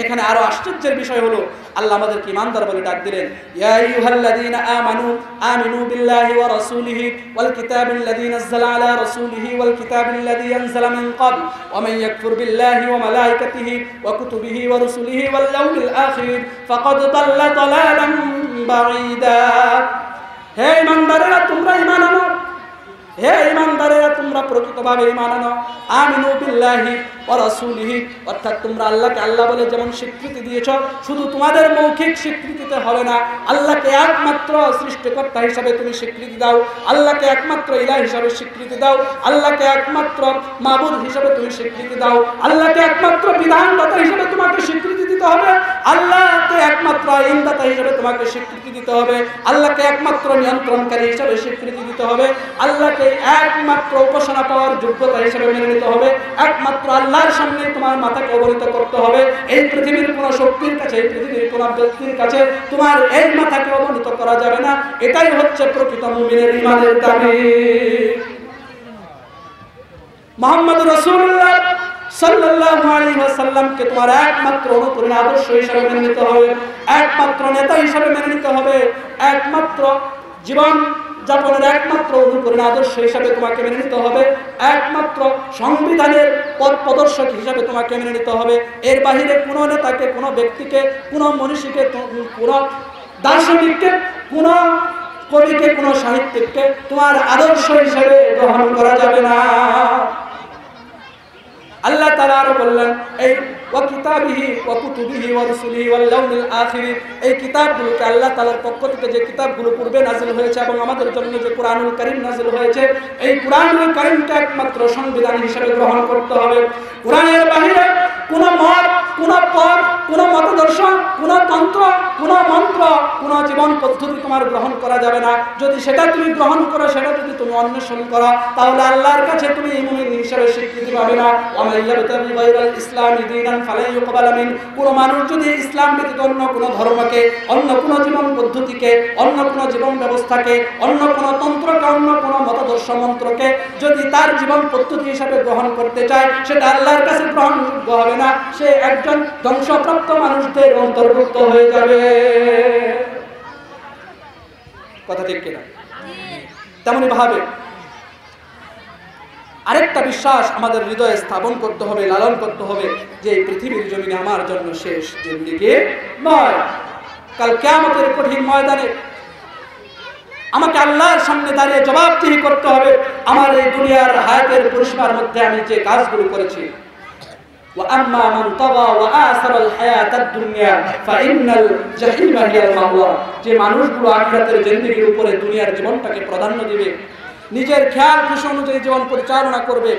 এখানে আরো আশ্চর্যের বিষয় হলো, আল্লাহ আমাদেরকে ঈমানদার বলে ডাক দিলেন, ইয়া আইয়ুহাল্লাযীনা আমানু আমিনু বিল্লাহি ওয়া রাসূলিহি ওয়াল কিতাবিল্লাযী নাযালা আলা রাসূলিহি ওয়াল কিতাবিল্লাযী আনজালা মিন ক্বাবল ওয়া মান ইয়াকফুর বিল্লাহি ওয়া মালায়েকাতিহি ওয়া কুতুবিহি ওয়া রুসুলিহি ওয়াল ইয়াউমিল আখির ফাকাদ দাল্লা দালালান বাঈদা। হে ঈমানদারেরা, তোমরা ঈমান আনো, হে ঈমানদারেরা, তোমরা প্রকৃতভাবে ঈমান আনো। আমিনু বিল্লাহি ওয়া রাসূলিহি, অর্থাৎ তোমরা আল্লাহকে আল্লাহ বলে যেমন স্বীকৃতি দিয়েছো, শুধু তোমাদের মৌখিক স্বীকৃতিতে হবে না, আল্লাহকে একমাত্র সৃষ্টিকর্তা হিসাবে তুমি স্বীকৃতি দাও, আল্লাহকে একমাত্র ইলাহ হিসাবে স্বীকৃতি দাও, আল্লাহকে একমাত্র মাবুদ হিসাবে তুমি স্বীকৃতি দাও, আল্লাহকে একমাত্র বিধানদাতা হিসাবে তোমাকে স্বীকৃতি দিতে হবে, আল্লাহকে একমাত্র আইনদাতা হিসাবে তোমাকে স্বীকৃতি দিতে হবে, আল্লাহকে একমাত্র নিয়ন্ত্রণকারী হিসাবে স্বীকৃতি দিতে হবে, আল্লাহকে একমাত্র উপাসনা পাওয়ার যোগ্যতা হিসাবে মেনে নিতে হবে, একমাত্র আল্লাহর সামনে তোমার মাথাকে অবনত করতে হবে। এই পৃথিবীর কোন শক্তির কাছে, এই পৃথিবীর কোন ব্যক্তির কাছে তোমার এই মাথাকে অবনত করা যাবে না। এটাই হচ্ছে প্রকৃত মুমিনের ঈমানের দাবি। মুহাম্মদ রাসূলুল্লাহ সাল্লাল্লাহু আলাইহি ওয়াসাল্লামকে তোমার একমাত্র অনুকরণ আদর্শ হিসাবে মেনে নিতে হবে, একমাত্র নেতা হিসাবে মেনে নিতে হবে, একমাত্র জীবন যাপনের একমাত্র অনুকরণ আদর্শ হিসাবে তোমাকে মেনে নিতে হবে, একমাত্র সংবিধানের পথ প্রদর্শক হিসাবে তোমাকে মেনে নিতে হবে। এর বাহিরে কোনো নেতাকে, কোনো ব্যক্তিকে, কোনো মনীষীকে, কোনো দার্শনিককে, কোনো কবিকে, কোনো সাহিত্যিককে তোমার আদর্শ হিসাবে গ্রহণ করা যাবে না। আল্লাহ তাআলা আরো বললেন, এই ওয়া কিতাবিহি ওয়া কুতুবিহি ওয়া রুসুলিহি ওয়াল ইয়াউমিল আখির, এই কিতাবগুলোকে আল্লাহ তাআলার পক্ষ থেকে যে কিতাবগুলো পূর্বে নাযিল হয়েছে এবং আমাদের জন্য যে কুরআনুল কারীম নাযিল হয়েছে, এই কুরআনুল কারীমকে একমাত্র সংবিধান হিসেবে গ্রহণ করতে হবে। কুরআনের বাইরে কোনো মত, কোন পথ, কোন মতদর্শ, কোন তন্ত্র, কোন মন্ত্র, কোন জীবন পদ্ধতি তোমার গ্রহণ করা যাবে না। যদি সেটা তুমি গ্রহণ করো, সেটা যদি তুমি অন্বেষণ করো, তাহলে আল্লাহর কাছে তুমি মুমিন হিসেবে স্বীকৃতি পাবে না। ইসলামী দীনান ফালাই ইউকবাল মিন। কোন মানুষ যদি ইসলাম ব্যতীত অন্য কোন ধর্মকে, অন্য কোন জীবন পদ্ধতিকে, অন্য কোন জীবন ব্যবস্থাকে, অন্য কোন তন্ত্রকে, অন্য কোন মতদর্শ মন্ত্রকে যদি তার জীবন পদ্ধতি হিসাবে গ্রহণ করতে চায়, সেটা আল্লাহর কাছে গ্রহণযোগ্য হবে না। সে একজন ধ্বংসপ্রাপ্ত মানুষদের অন্তর্ভুক্ত হয়ে যাবে। কথা ঠিক কিনা? তেমনি ভাবে আরেকটা বিশ্বাস আমাদের হৃদয়ে স্থাপন করতে হবে, লালন করতে হবে, যে এই পৃথিবীর জমিনে আমার জন্য শেষ জিন্দেগি নয়। কাল কিয়ামতের কঠিন ময়দানে আমাকে আল্লাহর সামনে দাঁড়িয়ে জবাবদিহি করতে হবে আমার এই দুনিয়ার হায়াতের পরিসীমার মধ্যে আমি যে কাজগুলো করেছি। وأما من طغى وآثر الحياة الدنيا فإن الجحيم هي المأوى। যে মানুষগুলো আখিরাতের জিন্দেগির উপরে দুনিয়ার জীবনটাকে প্রাধান্য দিবে, নিজের খেয়াল খুশি অনুযায়ী জীবন পরিচালনা করবে,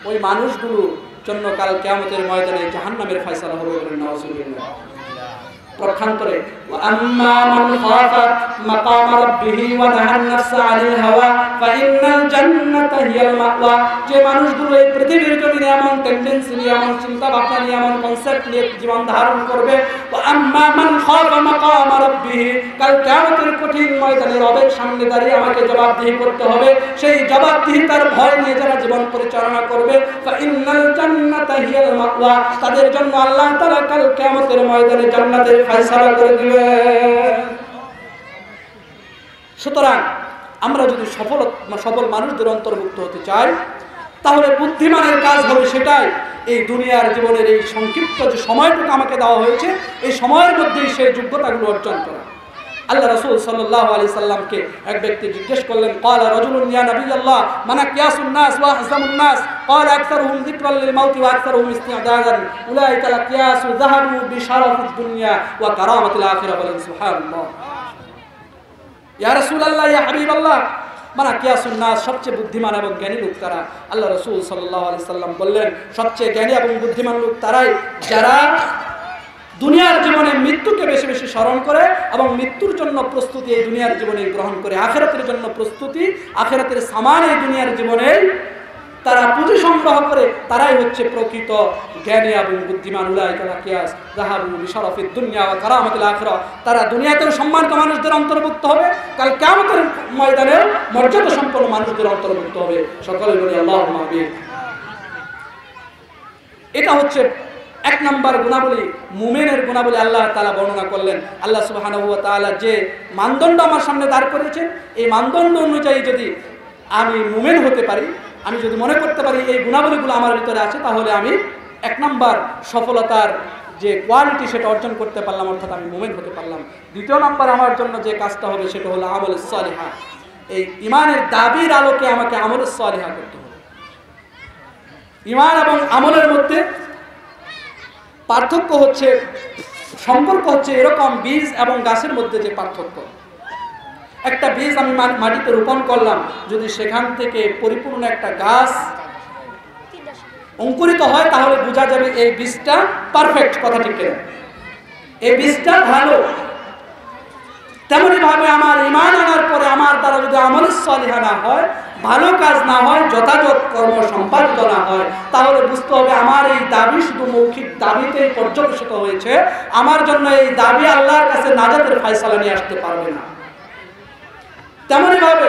ওই মানুষগুলোর জন্য কাল কিয়ামতের ময়দানে জাহান্নামের ফয়সালা হবে। বলেন নাউযুবিল্লাহ। পক্ষান্তরে وأما من خاف مقام ربه ونهى النفس عن الهوى فإن الجنة هي المأوى। যে মানুষগুলো এই পৃথিবীর জমিনে এমন টেন্ডেন্সি নিয়ে, এমন চিন্তা ভাবনা নিয়ে, এমন কনসেপ্ট নিয়ে জীবন ধারণ করবে, وأما من خاف مقام ربه কাল কিয়ামতের কঠিন ময়দানে রবের সামনে দাঁড়িয়ে আমাকে জবাবদিহি করতে হবে, সেই জবাবদিহিতার ভয় নিয়ে যারা জীবন পরিচালনা করবে, فإن الجنة هي المأوى তাদের জন্য আল্লাহ তাআলা কাল কিয়ামতের ময়দানে জান্নাতের ফয়সালা করে দিবেন। সুতরাং আমরা যদি সফল মানুষদের অন্তর্ভুক্ত হতে চাই, তাহলে বুদ্ধিমানের কাজ হবে সেটাই, এই দুনিয়ার জীবনের এই সংক্ষিপ্ত যে সময়টুকু আমাকে দেওয়া হয়েছে, এই সময়ের মধ্যেই সেই যোগ্যতাগুলো অর্জন করা। আল্লাহ রাসূল সাল্লাল্লাহু আলাইহি সাল্লামকে এক ব্যক্তি জিজ্ঞেস করলেন, ক্বালা রাজুলুন ইয়া নবিয়াল্লাহ মানা কিয়াসুন নাস ওয়া আহজামুন নাস ক্বালা আকসারুহুম যিকরান লিল মাউতি ওয়া আকসারুহুম ইস্তি'দাদান উলাইকা লা কিয়াসু যাহাবু বিশারাফিদ দুনিয়া ওয়া কারামাতিল আখিরাহ। বলেন সুবহানাল্লাহ। ইয়া রাসূলুল্লাহ, ইয়া হাবিবাল্লাহ, মানা কিয়াসুন নাস, সবচেয়ে বুদ্ধিমান এবং জ্ঞানী লোক তারা। আল্লাহ রাসূল সাল্লাল্লাহু আলাইহি সাল্লাম বললেন, সবচেয়ে জ্ঞানী এবং বুদ্ধিমান লোক তারাই যারা দুনিয়ার জীবনে মৃত্যুকে বেশি বেশি স্মরণ করে এবং মৃত্যুর জন্য প্রস্তুতি এই দুনিয়ার জীবনে গ্রহণ করে, আখিরাতের জন্য প্রস্তুতি, আখিরাতের সামান এই দুনিয়ার জীবনে তারা পুঁজি সংগ্রহ করে, তারাই হচ্ছে প্রকৃত জ্ঞানী এবং বুদ্ধিমান। উলাইকা লা কিয়াস যাহাবু বিশারাফিদ দুনিয়া ওয়া কারামাতিল আখিরাহ, তারা দুনিয়াতেও সম্মানিত মানুষদের অন্তর্ভুক্ত হবে, কাল কিয়ামতের ময়দানে মর্যাদা সম্পন্ন মানুষদের অন্তর্ভুক্ত হবে। সকলে বলি আল্লাহুম্মা আমিন। এটা হচ্ছে এক নম্বর গুণাবলী, মুমিনের গুণাবলী আল্লাহ তাআলা বর্ণনা করলেন। আল্লাহ সুবহানাহু ওয়া তাআলা যে মানদণ্ড আমার সামনে দাঁড় করেছেন, এই মানদণ্ড অনুযায়ী যদি আমি মুমিন হতে পারি, আমি যদি মনে করতে পারি এই গুণাবলীগুলো আমার ভিতরে আছে, তাহলে আমি এক নম্বর সফলতার যে কোয়ালিটি সেটা অর্জন করতে পারলাম, অর্থাৎ আমি মুমিন হতে পারলাম। দ্বিতীয় নম্বর আমার জন্য যে কাজটা হবে সেটা হলো আমলুস সালিহা। এই ঈমানের দাবির আলোকে আমাকে আমলুস সালিহা করতে হবে। ঈমান এবং আমলের মধ্যে পার্থক্য হচ্ছে, সম্পর্ক হচ্ছে এরকম বীজ এবং গাছের মধ্যে যে পার্থক্য। একটা বীজ আমি মাটিতে রোপণ করলাম, যদি সেখান থেকে পরিপূর্ণ একটা গাছ অঙ্কুরিত হয়, তাহলে বোঝা যাবে এই বীজটা পারফেক্ট। কথা ঠিক কিনা? এই বীজটা ভালো। তেমনি ভাবে আমার ঈমান আনার পরে আমার দ্বারা যদি আমলুস সালিহা না হয়, ভালো কাজ না হয়, যথাযথ কর্ম সম্পাদিত না হয়, তাহলে বুঝতে হবে আমার এই দাবি শুধু মৌখিক দাবিতেই পর্যবেসিত হয়েছে, আমার জন্য এই দাবি আল্লাহর কাছে নাজাতের ফয়সালা নিয়ে আসতে পারবে না। তেমনি ভাবে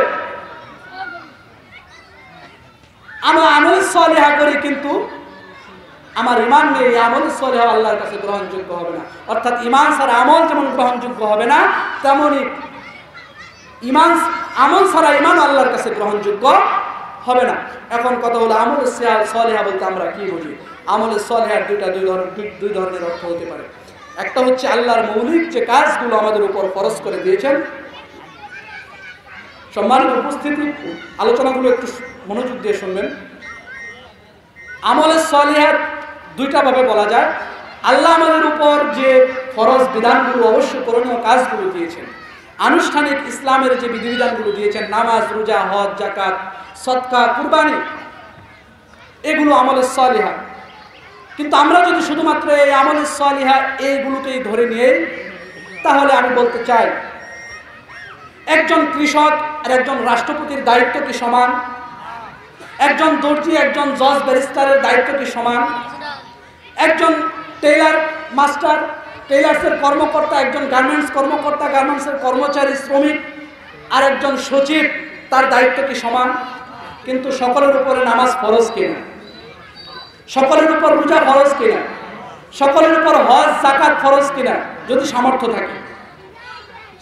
আমরা আমলুস সালিহা করি, কিন্তু আমার ঈমান নেই, আমলুস সালিহা আল্লাহর কাছে গ্রহণযোগ্য হবে না। অর্থাৎ ঈমান ছাড়া আমল যেমন গ্রহণযোগ্য হবে না, তেমনি আমল ছাড়া ঈমান আল্লাহর কাছে গ্রহণযোগ্য হবে না। এখন কথা হলো আমলুস সালিহা বলতে আমরা কি বুঝি? আমলুস সালিহার দুই ধরনের অর্থ হতে পারে। একটা হচ্ছে আল্লাহর মৌলিক যে কাজগুলো আমাদের উপর ফরজ করে দিয়েছেন। সম্মানিত উপস্থিতি, আলোচনাগুলো একটু মনোযোগ দিয়ে শুনবেন। আমলে সালিহাত দুইটা ভাবে বলা যায়। আল্লাহ আমাদের উপর যে ফরজ বিধানগুলো, অবশ্য করণীয় কাজগুলো দিয়েছেন, আনুষ্ঠানিক ইসলামের যে বিধিবিধানগুলো দিয়েছেন, নামাজ, রোজা, হজ, যাকাত, সদকা, কুরবানি, এগুলো আমলে সালিহাত। কিন্তু আমরা যদি শুধুমাত্র এই আমলে সালিহা এইগুলোকেই ধরে নিয়ে, তাহলে আমি বলতে চাই একজন কৃষক আর একজন রাষ্ট্রপতির দায়িত্ব কি সমান? একজন দর্জি একজন জজ ব্যারিস্টারের দায়িত্ব কি সমান? একজন টেইলার মাস্টার টেইলার্সের কর্মকর্তা, একজন গার্মেন্টস কর্মকর্তা গার্মেন্টসের কর্মচারী শ্রমিক আর একজন সচিব, তার দায়িত্ব কি সমান? কিন্তু সকলের উপরে নামাজ ফরজ কিনা? সকলের উপর রোজা ফরজ কিনা? সকলের উপর হজ যাকাত ফরজ কিনা যদি সামর্থ্য থাকে?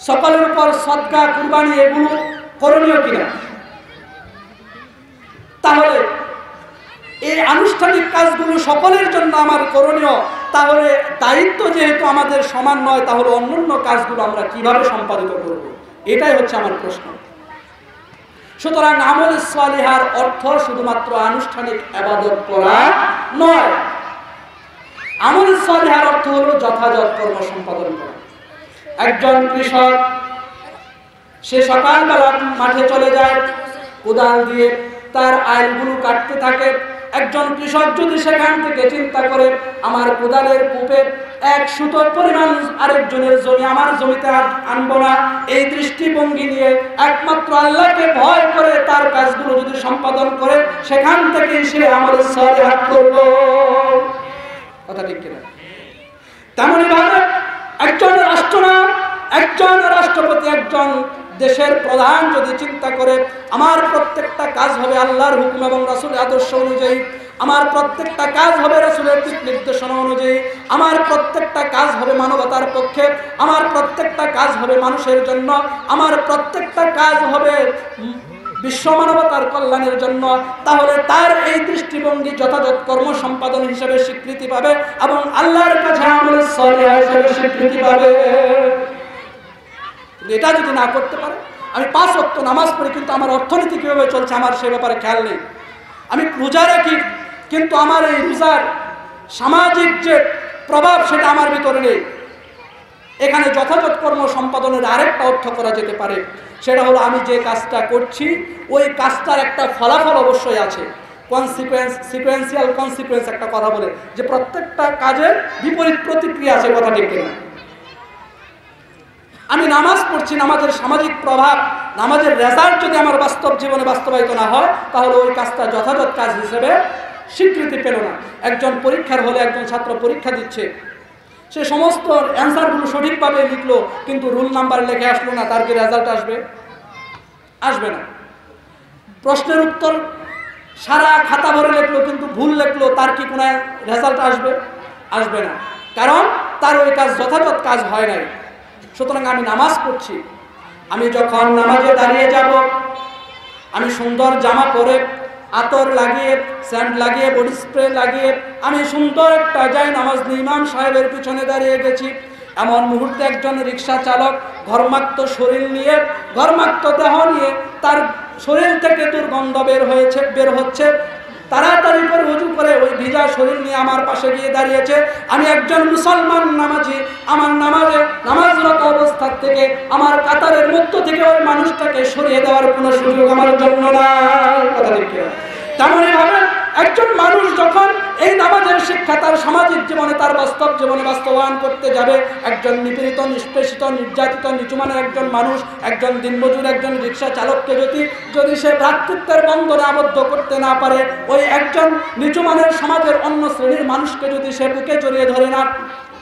সকলের উপর সদকা কুরবানি এগুলো করণীয় কিনা? তাহলে এই আনুষ্ঠানিক কাজগুলো সকলের জন্য আমার করণীয়, তাহলে দায়িত্ব যেহেতু আমাদের সমান নয়, তাহলে অন্যান্য কাজগুলো আমরা কিভাবে সম্পাদিত করব? এটাই হচ্ছে আমার প্রশ্ন। সুতরাং আমল সালিহার অর্থ শুধুমাত্র আনুষ্ঠানিক ইবাদত করা নয়। আমল সালিহার অর্থ হলো যথাযথ কর্ম সম্পাদন করা। একজন কৃষক সে সকালবেলা মাঠে চলে যায়, কোদাল দিয়ে তার আইলগুলো কাটতে থাকে। একজন কৃষক যদি সেখান থেকে চিন্তা করে আমার কোদালের কূপে এক সুতোর পরিমাণ আরেকজনের জমি আমার জমিতে আনবো না, এই দৃষ্টিভঙ্গি নিয়ে একমাত্র আল্লাহকে ভয় করে তার কাজগুলো যদি সম্পাদন করে, সেখান থেকে সে আমাদের সালিহাত করলো। কথা ঠিক কিনা? তেমনি ভাবে একজন রাষ্ট্রনায়ক, একজন রাষ্ট্রপতি, একজন দেশের প্রধান যদি চিন্তা করে আমার প্রত্যেকটা কাজ হবে আল্লাহর হুকুম এবং রাসূলের আদর্শ অনুযায়ী, আমার প্রত্যেকটা কাজ হবে রাসূলের দিক নির্দেশনা অনুযায়ী, আমার প্রত্যেকটা কাজ হবে মানবতার পক্ষে, আমার প্রত্যেকটা কাজ হবে মানুষের জন্য, আমার প্রত্যেকটা কাজ হবে বিশ্ব মানবতার কল্যাণের জন্য, তাহলে তার এই দৃষ্টিভঙ্গি যথাযথ কর্ম সম্পাদন হিসেবে স্বীকৃতি পাবে এবং আল্লাহর কাছে আমলে সালিহা হিসেবে স্বীকৃতি পাবে। এটা যদি না করতে পারে, আমি 5 ওয়াক্ত নামাজ পড়ি কিন্তু আমার অর্থনীতি কিভাবে চলছে আমার সে ব্যাপারে খেয়াল নেই, আমি রোজা রাখি কিন্তু আমার এই রোজার সামাজিক যে প্রভাব সেটা আমার ভিতরে নেই, এখানে যথাযথ কর্ম সম্পাদনের আরেকটা অর্থ করা যেতে পারে, সেটা হলো আমি যে কাজটা করছি ওই কাজটার একটা ফলাফল অবশ্যই আছে। সিকোয়েন্সিয়াল কনসিকুয়েন্স একটা কথা বলে যে প্রত্যেকটা কাজের বিপরীত প্রতিক্রিয়া আছে, কথা ঠিক কিনা? আমি নামাজ পড়ছি, নামাজের সামাজিক প্রভাব, নামাজের রেজাল্ট যদি আমার বাস্তব জীবনে বাস্তবায়িত না হয়, তাহলে ওই কাজটা যথাযথ কাজ হিসেবে স্বীকৃতি পেল না। একজন পরীক্ষার হলে একজন ছাত্র পরীক্ষা দিচ্ছে, সে সমস্ত অ্যান্সারগুলো সঠিকভাবে লিখলো কিন্তু রুল নাম্বার লেখে আসলো না, তার কি রেজাল্ট আসবে? আসবে না। প্রশ্নের উত্তর সারা খাতা ভরে লিখলো কিন্তু ভুল লিখলো, তার কি কোনো রেজাল্ট আসবে? আসবে না, কারণ তার ওই কাজ যথাযথ কাজ হয় নাই। সুতরাং আমি নামাজ পড়ছি, আমি যখন নামাজে দাঁড়িয়ে যাব, আমি সুন্দর জামা পরে, আতর লাগিয়ে, স্যান্ড লাগিয়ে, বডি স্প্রে লাগিয়ে আমি সুন্দর একটা যাই নামাজ নিয়ে ইমাম সাহেবের পিছনে দাঁড়িয়ে গেছি। এমন মুহূর্তে একজন রিক্সা চালক ঘর্মাক্ত শরীর নিয়ে, ঘর্মাক্ত দেহ নিয়ে, তার শরীর থেকে দুর্গন্ধ বের হচ্ছে, তাড়াতাড়ি করে ওযু করে ওই ভিজা শরীর নিয়ে আমার পাশে গিয়ে দাঁড়িয়েছে। আমি একজন মুসলমান নামাজি, আমার নামাজরত অবস্থা থেকে আমার কাতারের মধ্য থেকে ওই মানুষটাকে সরিয়ে দেওয়ার কোনো সুযোগ আমার জন্য নাই, কথা ঠিক কিনা? তেমনই ভাবে একজন মানুষ যখন এই নামাজের শিক্ষা তার সামাজিক জীবনে, তার বাস্তব জীবনে বাস্তবায়ন করতে যাবে, একজন নিপীড়িত, নিষ্পেষিত, নির্যাতিত, নিচুমানের একজন মানুষ, একজন দিনমজুর, একজন রিক্সা চালককে যদি সে ভ্রাতৃত্বের বন্ধনে আবদ্ধ করতে না পারে, ওই একজন নিচুমানের সমাজের অন্য শ্রেণীর মানুষকে যদি সে বুকে জড়িয়ে ধরে না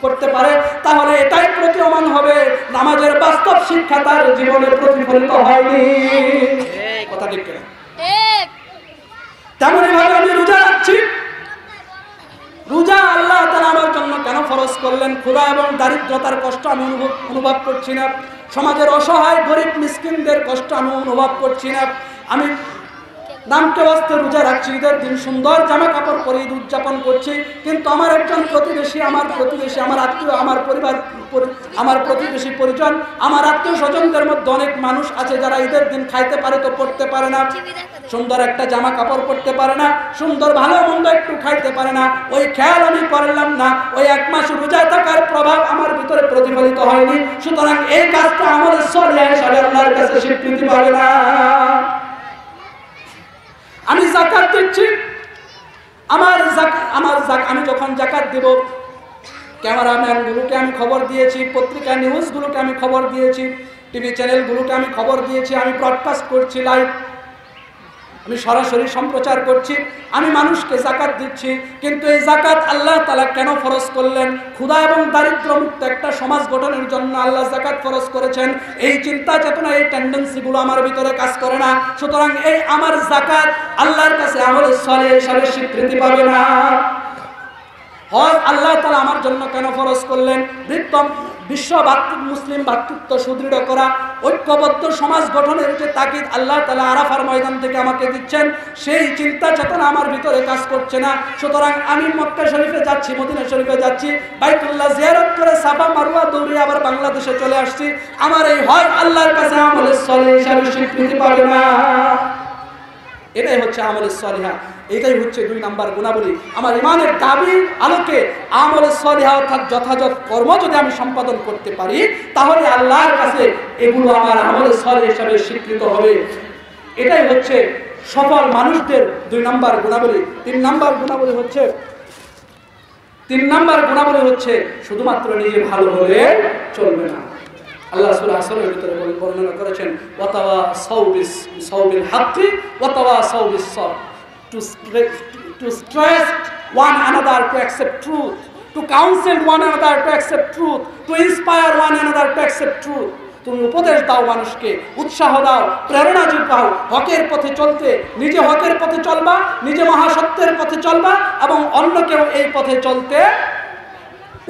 করতে পারে, তাহলে এটাই প্রতীয়মান হবে নামাজের বাস্তব শিক্ষা তার জীবনে প্রতিফলিত হয়নি, কথা ঠিক কিনা? তেমনই ভাবে আমি রোজা রাখছি, রোজা আল্লাহ তাআলা আমার জন্য কেন ফরজ করলেন? ক্ষুধা এবং দারিদ্রতার কষ্ট আমি অনুভব করছি না, সমাজের অসহায় গরিব মিসকিনদের কষ্ট আমি অনুভব করছি না, আমি নামকে বাস্তে রোজা রাখছি, ঈদের দিন সুন্দর জামা কাপড় পরে ঈদ উদযাপন করছি, কিন্তু আমার একজন প্রতিবেশী, আমার আত্মীয়, আমার পরিবার, আমার প্রতিবেশী পরিজন, আমার আত্মীয় স্বজনদের মধ্যে অনেক মানুষ আছে যারা ঈদের দিন খাইতে পারে তো পড়তে পারে না, সুন্দর একটা জামা কাপড় পরতে পারে না, সুন্দর ভালো মন্দ একটু খাইতে পারে না, ওই খেয়াল আমি করলাম না, ওই 1 মাস রোজা থাকার প্রভাব আমার ভিতরে প্রতিফলিত হয়নি। সুতরাং এই কাজটা আমাদের সরিয়া হিসাবে আল্লাহর কাছে স্বীকৃতি পাবে না। আমি যাকাত দিচ্ছি, আমি যখন যাকাত দেব, ক্যামেরাম্যানগুলোকে আমি খবর দিয়েছি, পত্রিকা নিউজগুলোকে আমি খবর দিয়েছি, টিভি চ্যানেলগুলোকে আমি খবর দিয়েছি, আমি ব্রডকাস্ট করছি লাইভ, আমি সরাসরি সম্প্রচার করছি, আমি মানুষকে জাকাত দিচ্ছি। কিন্তু এই জাকাত আল্লাহ তাআলা কেন ফরজ করলেন? ক্ষুধা এবং দারিদ্র মুক্ত একটা সমাজ গঠনের জন্য আল্লাহ জাকাত ফরজ করেছেন। এই চিন্তা চেতনা, এই টেন্ডেন্সিগুলো আমার ভিতরে কাজ করে না। সুতরাং এই আমার জাকাত আল্লাহর কাছে আমলে সালেহ হিসাবে স্বীকৃতি পাবে না। হজ আল্লাহ তাআলা আমার জন্য কেন ফরজ করলেন? বিশ্ব মুসলিম ভাতৃত্ব সুদৃঢ় করা, ঐক্যবদ্ধ সমাজ গঠনের যে তাকিদ আল্লাহ তাআলা আরাফার ময়দান থেকে আমাকে দিচ্ছেন, সেই চিন্তা চেতনা আমার ভিতরে কাজ করছে না। সুতরাং আমি মক্কা শরীফে যাচ্ছি, মদিনা শরীফে যাচ্ছি, বাইতুল্লাহ জিয়ারত করে সাফা মারওয়া দৌড়ে আবার বাংলাদেশে চলে আসছি, আমার এই হজ আল্লাহর কাছে আমলে সালেহ হিসাবে স্বীকৃতি পাবে না। এটাই হচ্ছে আমলে সালিহা, এটাই হচ্ছে 2 নাম্বার গুণাবলী। আমার ইমানের দাবির আলোকে আমলে সালিহা অর্থাৎ যথাযথ কর্ম যদি আমি সম্পাদন করতে পারি, তাহলে আল্লাহর কাছে এগুলো আমার আমলে সালিহ হিসাবে স্বীকৃত হবে। এটাই হচ্ছে সফল মানুষদের 2 নাম্বার গুণাবলী। 3 নাম্বার গুণাবলী হচ্ছে শুধুমাত্র নিজে ভালো হলে চলবে না। আল্লাহ সূরা আসরের ভিতরে বর্ণনা করেছেন, ওয়াতাওয়াসাউ বিস-সাওবিল হাক্কি ওয়াতাওয়াসাউ বিস-সাবর, to stress one another to accept truth, to counsel one another to accept truth, to inspire one another to accept truth. তুমি উপদেশ দাও মানুষকে, উৎসাহ দাও, প্রেরণা যোগাও হকের পথে চলতে। নিজে হকের পথে চলবা, নিজে মহাসত্যের পথে চলবা এবং অন্যকেও এই পথে চলতে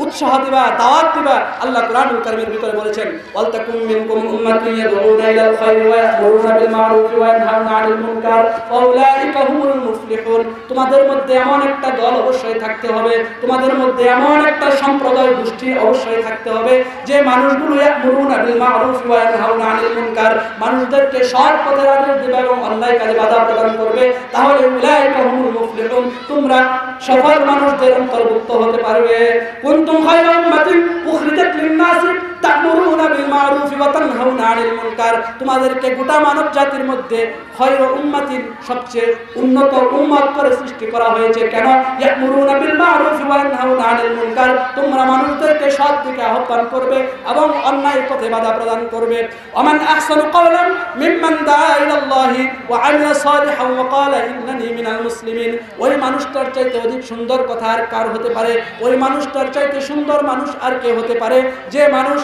উৎসাহ দিবা, দাওয়াত দিবা। আল্লাহ কুরআনুল কারীমের ভিতরে বলেছেন, ওয়ালতাকুম মিনকুম উম্মাতুন ইয়াদউনা ইলাল খায়রি ওয়া ইয়া'মুরুনা বিল মা'রুফি ওয়া ইয়ানহাউনা 'আনিল মুনকার ওয়া উলাইকা হুমুল মুফলিহুন। তোমাদের মধ্যে এমন একটা দল অবশ্যই থাকতে হবে, তোমাদের মধ্যে এমন একটা সম্প্রদায় গোষ্ঠী অবশ্যই থাকতে হবে যে মানুষগুলো ইয়া'মুরুনা বিল মা'রুফি ওয়া ইয়ানহাউনা 'আনিল মুনকার, মানুষদেরকে সৎ পথের আদেশ দিবে এবং অন্যায় কাজে বাধা প্রদান করবে। তাহলে উলাইকা হুমুল মুফলিহুন, তোমরা সফল মানুষদের অন্তর্ভুক্ত হতে পারবে। কুনতুম খায়রা উম্মাতিন উখরিজাত লিন-নাস তা'মুরুনা বিল মা'রুফি ওয়া তানহাউনা 'আনিল মুনকার। তোমাদেরকে গোটা মানব জাতির মধ্যে খায়রা উম্মাতিন, সবচেয়ে উন্নত উম্মত করে সৃষ্টি করা হয়েছে। কেন? ইয়া'মুরুনা বিল মা'রুফি ওয়া ইয়ানহাউনা 'আনিল মুনকার, তোমরা মানুষদেরকে সৎ দিকে আহ্বান করবে এবং অন্যায় পথে বাধা প্রদান করবে। ওমান আহসানু ক্বাওলান মিম্মান দাআ ইলাল্লাহি ওয়া আমিলা সালিহান ওয়া ক্বালা ইন্নানি মিনাল মুসলিমিন। ওই মানুষটার চাইতে অধিক সুন্দর কথা আর কার হতে পারে? ওই মানুষটার চাইতে সুন্দর মানুষ আর কে হতে পারে? যে মানুষ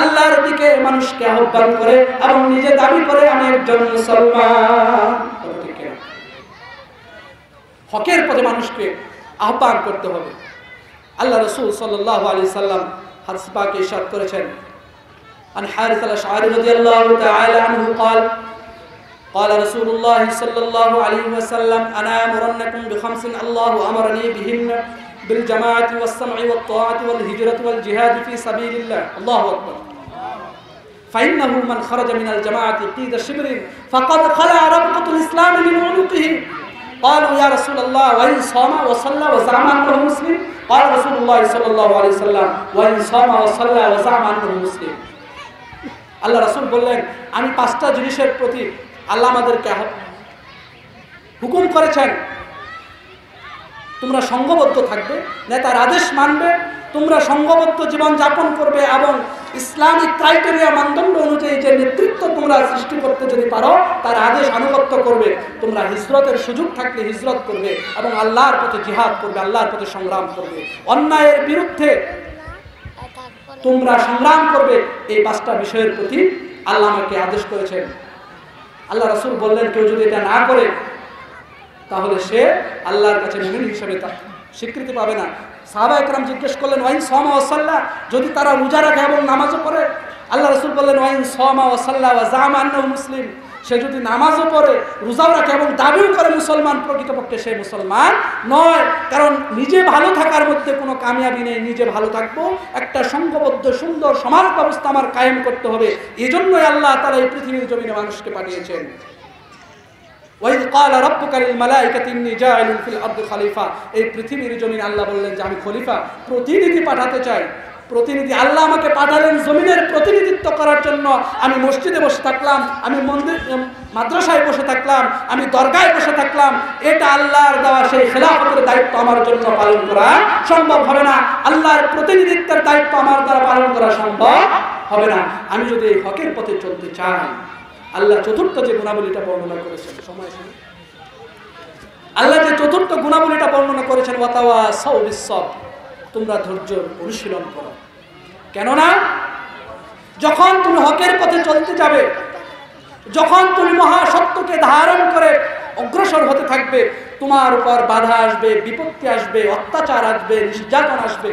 আল্লাহর দিকে মানুষকে আহ্বান করে এবং নিজে দাবি করে আমি একজন মুসলমান। হকের পথে মানুষকে আহ্বান করতে হবে। আল্লাহ রাসূল সাল্লাল্লাহু আলাইহি সাল্লাম হাদিস পাকে ইরশাদ করেছেন, আন হারিস আল-আশআরী রাদিয়াল্লাহু তাআলা আনহু قال قال رسول الله صلى الله عليه وسلم انا امرنكم بخمس الله امرني بهن بالجماعه والسمع والطاعه والهجره والجهاد في سبيل الله الله اكبر فانه من خرج من الجماعه قيد شبر فقد خلع ربقه الاسلام من عنقه قالوا يا رسول الله وإن صام وصلى وزعم أنه مسلم قال رسول الله صلى الله عليه وسلم وإن صام وصلى وزعم أنه مسلم। আল্লাহ রাসূল বললেন, আমি 5টা জিনিসের প্রতি আল্লাহ আমাদেরকে হুকুম করেছেন, তোমরা সংঘবদ্ধ থাকবে, নেতার আদেশ মানবে, তোমরা সংঘবদ্ধ জীবন যাপন করবে এবং ইসলামিক ক্রাইটেরিয়া মানদণ্ড অনুযায়ী যে নেতৃত্ব তোমরা সৃষ্টি করতে যদি পারো তার আদেশ আনুগত্য করবে। তোমরা হিজরতের সুযোগ থাকলে হিজরত করবে এবং আল্লাহর পথে জিহাদ করবে, আল্লাহর পথে সংগ্রাম করবে, অন্যায়ের বিরুদ্ধে তোমরা সংগ্রাম করবে। এই 5টা বিষয়ের প্রতি আল্লাহ আমাকে আদেশ করেছেন। আল্লাহ রাসূল বললেন, কেউ যদি এটা না করে তাহলে সে আল্লাহর কাছে মুমিন হিসেবে স্বীকৃতি পাবে না। সাহাবা একরাম জিজ্ঞেস করলেন, ওয়াইন সামা ওয়া সাল্লা, যদি তারা রোজা রাখে এবং নামাজও পড়ে? আল্লাহ রাসূল বললেন, ওয়াইন সামা ওয়া সাল্লা ওয়া জামা আন্নাহু মুসলিম, সে যদি নামাজও পড়ে, রোজাও রাখে এবং দাবিও করে মুসলমান, প্রকৃতপক্ষে সে মুসলমান নয়। কারণ নিজে ভালো থাকার মধ্যে কোনো কামিয়াবি নেই। নিজে ভালো থাকবো, একটা সংঘবদ্ধ সুন্দর সমাজ ব্যবস্থা আমার কায়েম করতে হবে। এজন্যই আল্লাহ তাআলা এই পৃথিবীর জমিনে মানুষকে পাঠিয়েছেন। ওয়াইদ ক্বালা রাব্বুকা লিল মালাইকাতি ইন্নী জাইলুন ফিল আরদি খলিফা, এই পৃথিবীর জমিনে আল্লাহ বললেন যে আমি খলিফা, প্রতিনিধি পাঠাতে চাই। প্রতিনিধি। আল্লাহ আমাকে পাঠালেন জমিনের প্রতিনিধিত্ব করার জন্য। আমি মসজিদে বসে থাকলাম, আমি মাদ্রাসায় বসে থাকলাম, আমি দরগায় বসে থাকলাম, এটা আল্লাহর দেওয়া সেই খেলাফতের দায়িত্ব আমার জন্য পালন করা সম্ভব হবে না। আল্লাহর প্রতিনিধিত্বের দায়িত্ব আমার দ্বারা পালন করা সম্ভব হবে না। আমি যদি এই হকের পথে চলতে চাই, আল্লাহ চতুর্থ যে গুণাবলীটা বর্ণনা করেছেন, সময় আল্লাহ যে চতুর্থ গুণাবলীটা বর্ণনা করেছেন, ওয়াতাওয়াসাউ বিস-সাবর, তোমরা ধৈর্য অনুশীলন করো। কেননা যখন তুমি হকের পথে চলতে যাবে, যখন তুমি মহাসত্যকে ধারণ করে অগ্রসর হতে থাকবে, তোমার উপর বাধা আসবে, বিপত্তি আসবে, অত্যাচার আসবে, নির্যাতন আসবে।